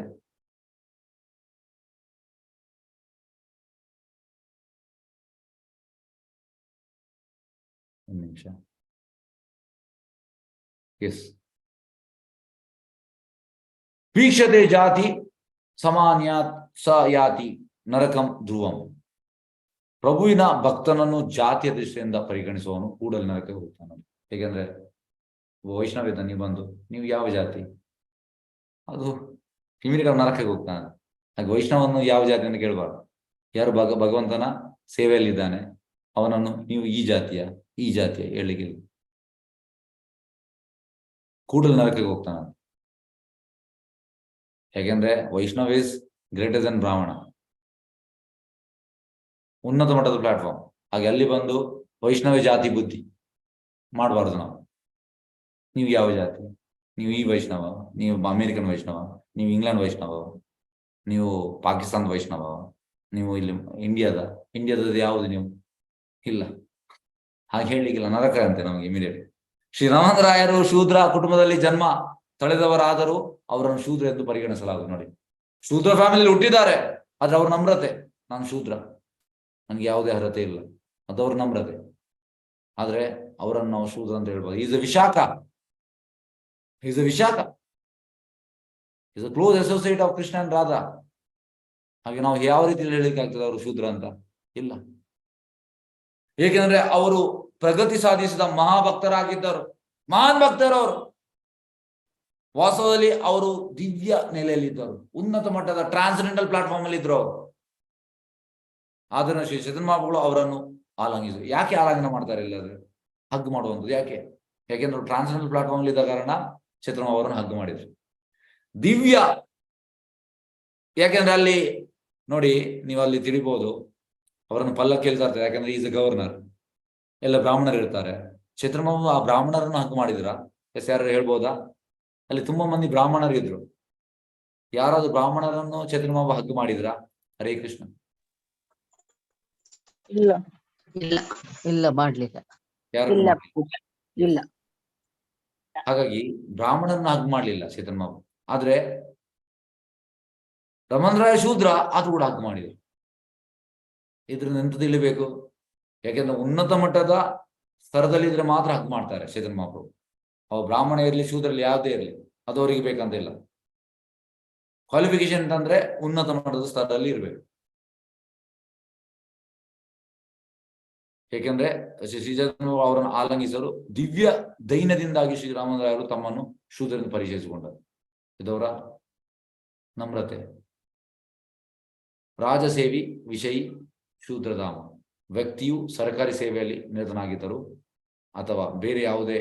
ಒಂದು ನಿಮಿಷ. ಎಸ್, ವೀಕ್ಷತೆ ಜಾತಿ ಸಮಾನ್ಯಾತ್ ಸ ಯಾತಿ ನರಕಂ ಧ್ರುವಂ. ಪ್ರಭುವಿನ ಭಕ್ತನನ್ನು ಜಾತಿಯ ದೃಷ್ಟಿಯಿಂದ ಪರಿಗಣಿಸುವವನು ಕೂಡಲೇ ನರಕಕ್ಕೆ ಹೋಗ್ತಾನೆ. ಹೇಗೆಂದ್ರೆ ವೈಷ್ಣವೇದ ನೀವು ಬಂದು ನೀವು ಯಾವ ಜಾತಿ, ಅದು ಇಮಿಡಿಯೇಟ್ ನರಕಕ್ಕೆ ಹೋಗ್ತಾನೆ. ಹಾಗೆ ವೈಷ್ಣವನ್ನು ಯಾವ ಜಾತಿ ಅಂತ ಕೇಳಬಾರ್ದು. ಯಾರು ಭಗವಂತನ ಸೇವೆಯಲ್ಲಿದ್ದಾನೆ ಅವನನ್ನು ನೀವು ಈ ಜಾತಿಯ ಹೇಳಲಿಕ್ಕೆ ಕೂಡಲೇ ನರಕಕ್ಕೆ ಹೋಗ್ತಾನೆ. ಯಾಕೆಂದ್ರೆ ವೈಷ್ಣವ್ ಇಸ್ ಗ್ರೇಟರ್ ದನ್ ಬ್ರಾಹ್ಮಣ, ಉನ್ನತ ಮಟ್ಟದ ಪ್ಲಾಟ್ಫಾರ್ಮ್. ಹಾಗೆ ಅಲ್ಲಿ ಬಂದು ವೈಷ್ಣವ ಜಾತಿ ಬುದ್ಧಿ ಮಾಡಬಾರ್ದು ನಾವು. ನೀವು ಯಾವ ಜಾತಿ, ನೀವು ಈ ವೈಷ್ಣವ, ನೀವು ಅಮೆರಿಕನ್ ವೈಷ್ಣವ, ನೀವು ಇಂಗ್ಲೆಂಡ್ ವೈಷ್ಣವ, ನೀವು ಪಾಕಿಸ್ತಾನದ ವೈಷ್ಣವ, ನೀವು ಇಲ್ಲಿ ಇಂಡಿಯಾದ ಯಾವುದು ನೀವು ಇಲ್ಲ, ಹಾಗೆ ಹೇಳಲಿಕ್ಕಿಲ್ಲ. ನರಕ ಅಂತೆ ನಮಗೆ ಇಮಿಡಿಯೇಟ್. ಶ್ರೀರಾಮಚಂದ್ರ ರಾಯರು ಶೂದ್ರ ಕುಟುಂಬದಲ್ಲಿ ಜನ್ಮ ತಳೆದವರಾದರೂ ಅವರನ್ನು ಶೂದ್ರ ಎಂದು ಪರಿಗಣಿಸಲಾಗುವುದು. ನೋಡಿ, ಶೂದ್ರ ಫ್ಯಾಮಿಲಿ ಹುಟ್ಟಿದ್ದಾರೆ, ಆದ್ರೆ ಅವ್ರ ನಮ್ರತೆ, ನಾನು ಶೂದ್ರ, ನನ್ಗೆ ಯಾವುದೇ ಅರ್ಹತೆ ಇಲ್ಲ, ಅದವ್ರ ನಮ್ರತೆ, ಆದ್ರೆ ಅವರನ್ನು ನಾವು ಶೂದ್ರ ಅಂತ ಹೇಳ್ಬೋದು. Is a Vishakha, is a Vishakha, is a close associate of Krishna and Radha. ಹಾಗೆ ನಾವು ಯಾವ ರೀತಿಯಲ್ಲಿ ಹೇಳಿಕ್ಕೆ ಆಗ್ತದೆ ಅವರು ಶೂದ್ರ ಅಂತ? ಇಲ್ಲ. ಏಕೆಂದ್ರೆ ಅವರು ಪ್ರಗತಿ ಸಾಧಿಸಿದ ಮಹಾಭಕ್ತರಾಗಿದ್ದರು, ಮಹಾನ್ ಭಕ್ತರವರು. ವಾಸ್ತವದಲ್ಲಿ ಅವರು ದಿವ್ಯ ನೆಲೆಯಲ್ಲಿದ್ದರು, ಉನ್ನತ ಮಟ್ಟದ ಟ್ರಾನ್ಸ್ಜೆಂಡಲ್ ಪ್ಲಾಟ್ಫಾರ್ಮ್ ಅಲ್ಲಿ ಇದ್ರು ಅವರು. ಆದ್ರೆ ಶ್ರೀ ಚೈತನ್ಯ ಮಹಾಪ್ರಭುಗಳು ಅವರನ್ನು ಆಲಂಗಿಸಿದ್ರು. ಯಾಕೆ ಆಲಂಘನ ಮಾಡ್ತಾರೆ? ಇಲ್ಲದ್ರೆ ಹಗ್ ಮಾಡುವಂಥದ್ದು ಯಾಕೆ? ಯಾಕೆಂದ್ರೆ ಟ್ರಾನ್ಸ್ಜೆಂಡಲ್ ಪ್ಲಾಟ್ಫಾರ್ಮ್ ಅಲ್ಲಿ ಇದ್ದ ಕಾರಣ ಚೈತನ್ಯ ಅವರನ್ನು ಹಗ್ ಮಾಡಿದ್ರು. ದಿವ್ಯ, ಯಾಕೆಂದ್ರೆ ಅಲ್ಲಿ ನೋಡಿ, ನೀವು ಅಲ್ಲಿ ತಿಳಿಬಹುದು, ಅವರನ್ನು ಪಲ್ಲಕ್ಕಿ ಹೇಳ್ತಾ ಇರ್ತಾರೆ, ಯಾಕಂದ್ರೆ ಈಸ್ ಎ ಗವರ್ನರ್, ಎಲ್ಲ ಬ್ರಾಹ್ಮಣರು ಇರ್ತಾರೆ. ಚೈತನ್ಯ ಆ ಬ್ರಾಹ್ಮಣರನ್ನು ಹಗ್ ಮಾಡಿದ್ರ? ಎಸ್, ಯಾರು ಹೇಳ್ಬೋದಾ? ಅಲ್ಲಿ ತುಂಬಾ ಮಂದಿ ಬ್ರಾಹ್ಮಣರು ಇದ್ರು. ಯಾರಾದ್ರೂ ಬ್ರಾಹ್ಮಣರನ್ನು ಚೈತನ್ಯ ಹಗ್ ಮಾಡಿದ್ರ? ಹರೇ ಕೃಷ್ಣ.
ಇಲ್ಲ
ಇಲ್ಲ ಇಲ್ಲ ಮಾಡ್ಲಿಲ್ಲ.
ಯಾರು
ಇಲ್ಲ ಇಲ್ಲ.
ಹಾಗಾಗಿ ಬ್ರಾಹ್ಮಣರನ್ನ ಹಗ್ ಮಾಡ್ಲಿಲ್ಲ ಚೈತನ್ಯ ಮಹಾಪ್ರಭು. ಆದ್ರೆ ರಮಣರಾಯ ಶೂದ್ರ, ಅದು ಕೂಡ ಹಗ್ ಮಾಡಿದ್ರು. ಇದ್ರಿಂದ ಎಂತ ತಿಳಿಬೇಕು? ಯಾಕೆಂದ್ರೆ ಉನ್ನತ ಮಟ್ಟದ ಸ್ತರದಲ್ಲಿ ಇದ್ರೆ ಮಾತ್ರ ಹಗ್ ಮಾಡ್ತಾರೆ ಚೈತನ್ಯ ಮಹಾಪ್ರಭು. ಅವ ಬ್ರಾಹ್ಮಣ ಇರ್ಲಿ, ಶೂದ್ರ ಇರ್ಲಿ, ಯಾವುದೇ ಇರ್ಲಿ, ಅದು ಅವರಿಗೆ ಬೇಕಂತ ಇಲ್ಲ. ಕ್ವಾಲಿಫಿಕೇಶನ್ ಅಂತಂದ್ರೆ ಉನ್ನತ ಮಟ್ಟದ ಸ್ತರದಲ್ಲಿ ಇರ್ಬೇಕು. ಏಕೆಂದ್ರೆ ಶ್ರೀ ಚೈತನ್ಯ ಅವರನ್ನು ಆಲಂಗಿಸಲು ದಿವ್ಯ ದೈನ್ಯದಿಂದಾಗಿ ಶ್ರೀರಾಮರಾಯರು ತಮ್ಮನ್ನು ಶೂದ್ರಎಂದು ಪರಿಚಯಿಸಿಕೊಂಡರು. ಇದವರ ನಮ್ರತೆ. ರಾಜಸೇವಿ ವಿಷಯಿ ಶೂದ್ರಧಾಮ. ವ್ಯಕ್ತಿಯು ಸರ್ಕಾರಿ ಸೇವೆಯಲ್ಲಿ ನಿರತನಾಗಿದ್ದರು ಅಥವಾ ಬೇರೆ ಯಾವುದೇ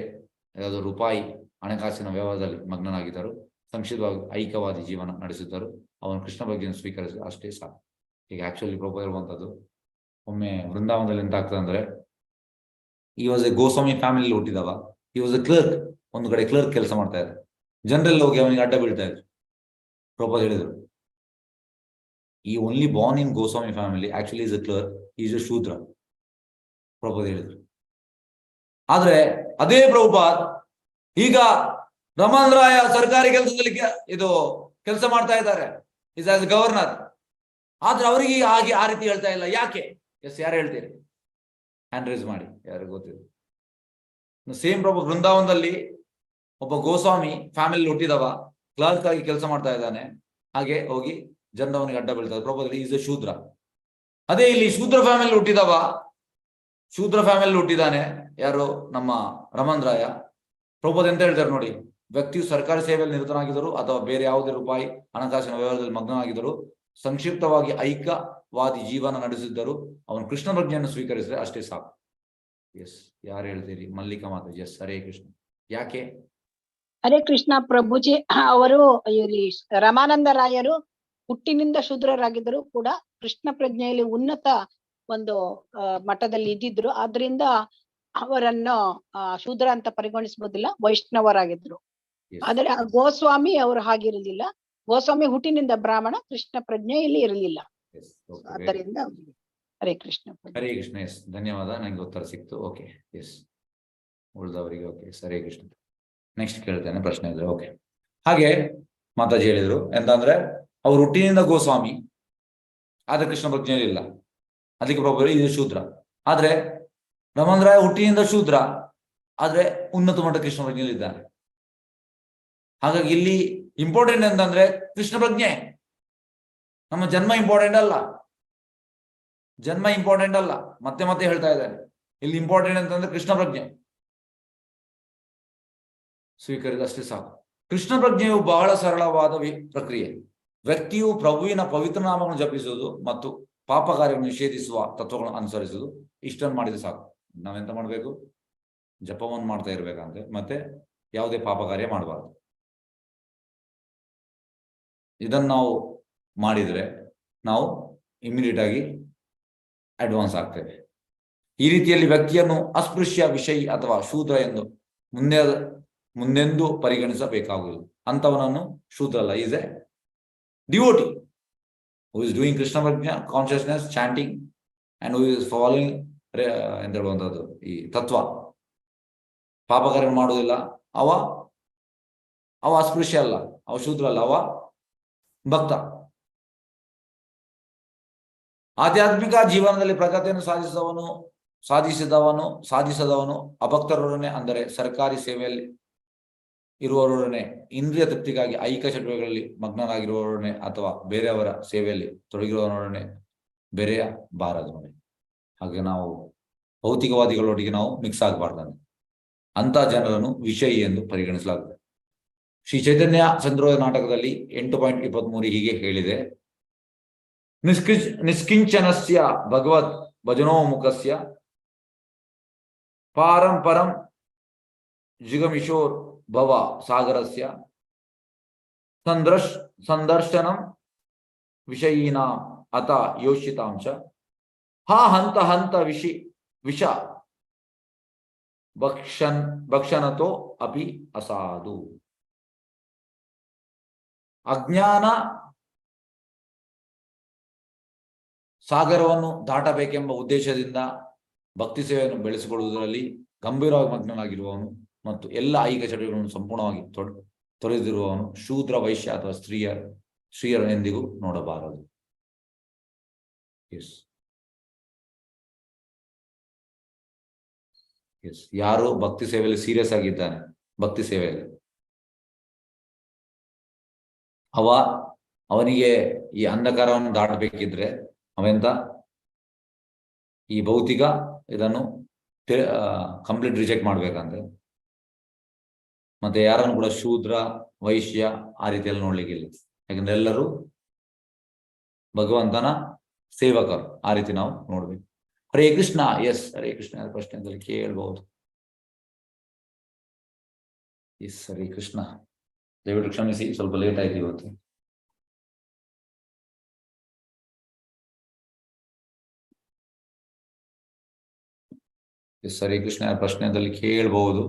ರೂಪಾಯಿ ಹಣಕಾಸಿನ ವ್ಯವಹಾರದಲ್ಲಿ ಮಗ್ನನಾಗಿದ್ದರು, ಸಂಕ್ಷಿಪ್ತವಾಗಿ ಐಕ್ಯವಾದಿ ಜೀವನ ನಡೆಸಿದ್ದರು, ಅವನು ಕೃಷ್ಣ ಬಗ್ಗೆಯನ್ನು ಸ್ವೀಕರಿಸಿ ಅಷ್ಟೇ ಸಾಕು. ಈಗ ಆಕ್ಚುಲಿ ಪ್ರಭು ಹೇಳುವಂಥದ್ದು, ಒಮ್ಮೆ ವೃಂದಾವನದಲ್ಲಿ ಎಂತ ಆಗ್ತದೆ ಅಂದ್ರೆ, ಈ ವಾಸ್ ಎ ಗೋಸ್ವಾಮಿ ಫ್ಯಾಮಿಲಿ ಹುಟ್ಟಿದವ, ಈ ವಾಸ್ ಎ ಕ್ಲರ್ಕ್, ಒಂದು ಕಡೆ ಕ್ಲರ್ಕ್ ಕೆಲಸ ಮಾಡ್ತಾ ಇದ್ರು. ಜನರೆಲ್ಲ ಹೋಗಿ ಅವನಿಗೆ ಅಡ್ಡ ಬೀಳ್ತಾ ಇದ್ರು. ಪ್ರಭು ಹೇಳಿದ್ರು, ಈ only born in Goswami family, actually is a clerk, is a shudra. Prabhu ಹೇಳಿದ್ರು. ಆದ್ರೆ ಅದೇ ಪ್ರಭುಪಾದ್ ಈಗ ರಮಣ್ ರಾಯ ಸರ್ಕಾರಿ ಕೆಲಸದಲ್ಲಿ ಇದು ಕೆಲಸ ಮಾಡ್ತಾ ಇದ್ದಾರೆ, ಇಸ್ ಆಸ್ ಗವರ್ನರ್. ಆದ್ರೆ ಅವರಿಗೆ ಹಾಗೆ ಆ ರೀತಿ ಹೇಳ್ತಾ ಇಲ್ಲ. ಯಾಕೆ? ಎಸ್, ಯಾರು ಹೇಳ್ತೀರಿ? ಹ್ಯಾಂಡ್ ರೈಸ್ ಮಾಡಿ, ಯಾರು ಗೊತ್ತಿದೆ. ಸೇಮ್ ಪ್ರಭು ವೃಂದಾವನದಲ್ಲಿ ಒಬ್ಬ ಗೋಸ್ವಾಮಿ ಫ್ಯಾಮಿಲಿ ಹುಟ್ಟಿದವ, ಕ್ಲರ್ಕ್ ಆಗಿ ಕೆಲಸ ಮಾಡ್ತಾ ಇದ್ದಾನೆ. ಹಾಗೆ ಹೋಗಿ ಜನರವನಿಗೆ ಅಡ್ಡ ಬೀಳ್ತಾರೆ. ಪ್ರಭುದಲ್ಲಿ ಈಸ್ ಎ ಶೂದ್ರ. ಅದೇ ಇಲ್ಲಿ ಶೂದ್ರ ಫ್ಯಾಮಿಲಿ ಹುಟ್ಟಿದವ, ಶೂದ್ರ ಫ್ಯಾಮಿಲಿ ಹುಟ್ಟಿದಾನೆ ಯಾರು? ನಮ್ಮ ರಮಣ್ ರಾಯ. ಪ್ರಭುಪಾದ್ ಎಂತ ಹೇಳ್ತಾರೆ ನೋಡಿ, ವ್ಯಕ್ತಿಯು ಸರ್ಕಾರಿ ಸೇವೆಯಲ್ಲಿ ನಿರತನಾಗಿದ್ದರು ಅಥವಾ ಬೇರೆ ಯಾವುದೇ ರೂಪಾಯಿ ಹಣಕಾಸಿನ ವ್ಯವಹಾರದಲ್ಲಿ ಮಗ್ನನಾಗಿದ್ದರು, ಸಂಕ್ಷಿಪ್ತವಾಗಿ ಐಕ್ಯವಾದಿ ಜೀವನ ನಡೆಸಿದ್ದರು, ಅವನು ಕೃಷ್ಣ ಪ್ರಜ್ಞೆಯನ್ನು ಸ್ವೀಕರಿಸಿದ್ರೆ ಅಷ್ಟೇ ಸಾಕು. ಎಸ್, ಯಾರು ಹೇಳ್ತೀರಿ? ಮಲ್ಲಿಕಾ ಮಾತಾಜಿ. ಎಸ್, ಹರೇ ಕೃಷ್ಣ. ಯಾಕೆ?
ಹರೇ ಕೃಷ್ಣ ಪ್ರಭುಜಿ. ಅವರು ಇಲ್ಲಿ ರಮಾನಂದ ರಾಯರು ಹುಟ್ಟಿನಿಂದ ಶೂದ್ರರಾಗಿದ್ದರು ಕೂಡ ಕೃಷ್ಣ ಪ್ರಜ್ಞೆಯಲ್ಲಿ ಉನ್ನತ ಒಂದು ಮಟ್ಟದಲ್ಲಿ ಇದ್ದಿದ್ರು. ಆದ್ರಿಂದ ಅವರನ್ನು ಶೂದ್ರ ಅಂತ ಪರಿಗಣಿಸಬಹುದಿಲ್ಲ, ವೈಷ್ಣವರಾಗಿದ್ರು. ಆದ್ರೆ ಗೋಸ್ವಾಮಿ ಅವರು ಹಾಗಿರಲಿಲ್ಲ. ಗೋಸ್ವಾಮಿ ಹುಟ್ಟಿನಿಂದ ಬ್ರಾಹ್ಮಣ, ಕೃಷ್ಣ ಪ್ರಜ್ಞೆಯಲ್ಲಿ ಇರಲಿಲ್ಲ. ಆದ್ದರಿಂದ ಹರೇ ಕೃಷ್ಣ.
ಹರೇ ಕೃಷ್ಣ. ಎಸ್, ಧನ್ಯವಾದ, ನಂಗೆ ಉತ್ತರ ಸಿಕ್ತು. ಓಕೆ, ಎಸ್, ಉಳಿದವರಿಗೆ ಓಕೆ, ಹರೇ ಕೃಷ್ಣ. ನೆಕ್ಸ್ಟ್ ಕೇಳ್ತೇನೆ ಪ್ರಶ್ನೆ ಇದ್ರೆ. ಓಕೆ, ಹಾಗೆ ಮಾತಾಜಿ ಹೇಳಿದ್ರು ಎಂತಂದ್ರೆ, ಅವ್ರು ಹುಟ್ಟಿನಿಂದ ಗೋಸ್ವಾಮಿ, ಆದ್ರೆ ಕೃಷ್ಣ ಪ್ರಜ್ಞೆಯಲ್ಲಿ ಇಲ್ಲ, ಅದಕ್ಕೆ ಪ್ರಭು ಇದು ಶೂದ್ರ. ಆದ್ರೆ ರಮಣ್ ರಾಯ್ ಹುಟ್ಟಿನಿಂದ ಶೂದ್ರ, ಆದ್ರೆ ಉನ್ನತ ಮಟ್ಟ ಕೃಷ್ಣ ಪ್ರಜ್ಞೆಯಲ್ಲಿ ಇದ್ದಾರೆ. ಹಾಗಾಗಿ ಇಲ್ಲಿ ಇಂಪಾರ್ಟೆಂಟ್ ಅಂತಂದ್ರೆ ಕೃಷ್ಣ ಪ್ರಜ್ಞೆ. ನಮ್ಮ ಜನ್ಮ ಇಂಪಾರ್ಟೆಂಟ್ ಅಲ್ಲ, ಜನ್ಮ ಇಂಪಾರ್ಟೆಂಟ್ ಅಲ್ಲ. ಮತ್ತೆ ಮತ್ತೆ ಹೇಳ್ತಾ ಇದ್ದಾರೆ, ಇಲ್ಲಿ ಇಂಪಾರ್ಟೆಂಟ್ ಅಂತಂದ್ರೆ ಕೃಷ್ಣ ಪ್ರಜ್ಞೆ ಸ್ವೀಕರಿದಷ್ಟೇ ಸಾಕು. ಕೃಷ್ಣ ಪ್ರಜ್ಞೆಯು ಬಹಳ ಸರಳವಾದ ಪ್ರಕ್ರಿಯೆ. ವ್ಯಕ್ತಿಯು ಪ್ರಭುವಿನ ಪವಿತ್ರ ನಾಮಗಳನ್ನು ಜಪಿಸುವುದು ಮತ್ತು ಪಾಪ ಕಾರ್ಯಗಳನ್ನು ನಿಷೇಧಿಸುವ ತತ್ವಗಳನ್ನು ಅನುಸರಿಸುವುದು, ಇಷ್ಟನ್ನು ಮಾಡಿದ್ರೆ ಸಾಕು. ನಾವೆಂತ ಮಾಡ್ಬೇಕು? ಜಪವನ್ನು ಮಾಡ್ತಾ ಇರ್ಬೇಕಂತೆ, ಮತ್ತೆ ಯಾವುದೇ ಪಾಪ ಕಾರ್ಯ ಮಾಡಬಾರ್ದು. ಇದನ್ನು ನಾವು ಮಾಡಿದ್ರೆ ನಾವು ಇಮಿಡಿಯೇಟ್ ಆಗಿ ಅಡ್ವಾನ್ಸ್ ಆಗ್ತೇವೆ. ಈ ರೀತಿಯಲ್ಲಿ ವ್ಯಕ್ತಿಯನ್ನು ಅಸ್ಪೃಶ್ಯ, ವಿಷಯಿ ಅಥವಾ ಶೂದ್ರ ಎಂದು ಮುಂದೆಂದು ಪರಿಗಣಿಸಬೇಕಾಗುವುದು. ಅಂತವನನ್ನು ಶೂದ್ರ ಅಲ್ಲ, is A devotee who is doing Krishna Prajna consciousness chanting and who is following ಎಂತ ಹೇಳುವಂಥದ್ದು ಈ ತತ್ವ, ಪಾಪಕಾರ್ಯ ಮಾಡುವುದಿಲ್ಲ, ಅವ ಅಸ್ಪೃಶ್ಯ ಅಲ್ಲ, ಅವ ಶೂದ್ರ ಅಲ್ಲ, ಅವ ಭಕ್ತ. ಆಧ್ಯಾತ್ಮಿಕ ಜೀವನದಲ್ಲಿ ಪ್ರಗತಿಯನ್ನು ಸಾಧಿಸದವನು ಅಭಕ್ತರೊಡನೆ, ಅಂದರೆ ಸರ್ಕಾರಿ ಸೇವೆಯಲ್ಲಿ ಇರುವವರೊಡನೆ, ಇಂದ್ರಿಯ ತೃಪ್ತಿಗಾಗಿ ಐಹಿಕ ಚಟುವಟಿಕೆಗಳಲ್ಲಿ ಮಗ್ನರಾಗಿರುವವರೊಡನೆ ಅಥವಾ ಬೇರೆಯವರ ಸೇವೆಯಲ್ಲಿ ತೊಡಗಿರುವವರೊಡನೆ ಬೆರೆಯಬಾರದು ನೋಡಿ. ಹಾಗೆ ನಾವು ಭೌತಿಕವಾದಿಗಳೊಟ್ಟಿಗೆ ನಾವು ಮಿಕ್ಸ್ ಆಗಬಾರ್ದಂತೆ. ಅಂತ ಜನರನ್ನು ವಿಷಯಿ ಎಂದು ಪರಿಗಣಿಸಲಾಗುತ್ತದೆ. ಶ್ರೀ ಚೈತನ್ಯ ಚಂದ್ರೋದಯ ನಾಟಕದಲ್ಲಿ 8.23 ಹೀಗೆ ಹೇಳಿದೆ: ನಿಷ್ಕಿಂಚನಸ್ಯ ಭಗವದ್ ಭಜನೋಮುಖಸ್ಯ ಪಾರಂಪರಂ ಜಿಗಮಿಶೋರ್ ಭವ ಸಾಗರಸ್ಯ ಸಂದರ್ಶನಂ ವಿಷಯೀನಾಂ ಅತ ಯೋಷಿತಾಂಶ ಹಾ ಹಂತ ಹಂತ ವಿಷ ಭಕ್ಷಣತೋ ಅಪಿ ಅಸಾಧು. ಅಜ್ಞಾನ ಸಾಗರವನ್ನು ದಾಟಬೇಕೆಂಬ ಉದ್ದೇಶದಿಂದ ಭಕ್ತಿ ಸೇವೆಯನ್ನು ಬೆಳೆಸಿಕೊಳ್ಳುವುದರಲ್ಲಿ ಗಂಭೀರವಾಗಿ ಮಗ್ನನಾಗಿರುವವನು ಮತ್ತು ಎಲ್ಲ ಐಹಿಕ ಚಟುವಟಿಕೆಗಳನ್ನು ಸಂಪೂರ್ಣವಾಗಿ ತೊರೆದಿರುವವನು ಶೂದ್ರ, ವೈಶ್ಯ ಅಥವಾ ಸ್ತ್ರೀಯರು ಎಂದಿಗೂ ನೋಡಬಾರದು. ಯಾರು ಭಕ್ತಿ ಸೇವೆಯಲ್ಲಿ ಸೀರಿಯಸ್ ಆಗಿದ್ದಾನೆ, ಭಕ್ತಿ ಸೇವೆಯಲ್ಲಿ, ಅವನಿಗೆ ಈ ಅಂಧಕಾರವನ್ನು ದಾಟಬೇಕಿದ್ರೆ ಅವೆಂತ ಈ ಭೌತಿಕ ಇದನ್ನು ಕಂಪ್ಲೀಟ್ ರಿಜೆಕ್ಟ್ ಮಾಡ್ಬೇಕಂತೆ. ಮತ್ತೆ ಯಾರನ್ನು ಕೂಡ ಶೂದ್ರ, ವೈಶ್ಯ ಆ ರೀತಿಯಲ್ಲಿ ನೋಡ್ಲಿಕ್ಕಿಲ್ಲ. ಯಾಕಂದ್ರೆ ಎಲ್ಲರೂ ಭಗವಂತನ ಸೇವಕರು. ಆ ರೀತಿ ನಾವು ನೋಡ್ಬೇಕು. ಹರೇ ಕೃಷ್ಣ. ಎಸ್, ಹರೇ ಕೃಷ್ಣ ಪ್ರಶ್ನೆಯಲ್ಲಿ ಕೇಳಬಹುದು. ಎಸ್, ಹರೇ ಕೃಷ್ಣ. ದಯವಿಟ್ಟು ಕ್ಷಮಿಸಿ, ಸ್ವಲ್ಪ ಲೇಟ್ ಆಯ್ತು ಇವತ್ತು. ಎಸ್, ಹರೇ ಕೃಷ್ಣ ಪ್ರಶ್ನೆಯಲ್ಲಿ ಕೇಳಬಹುದು.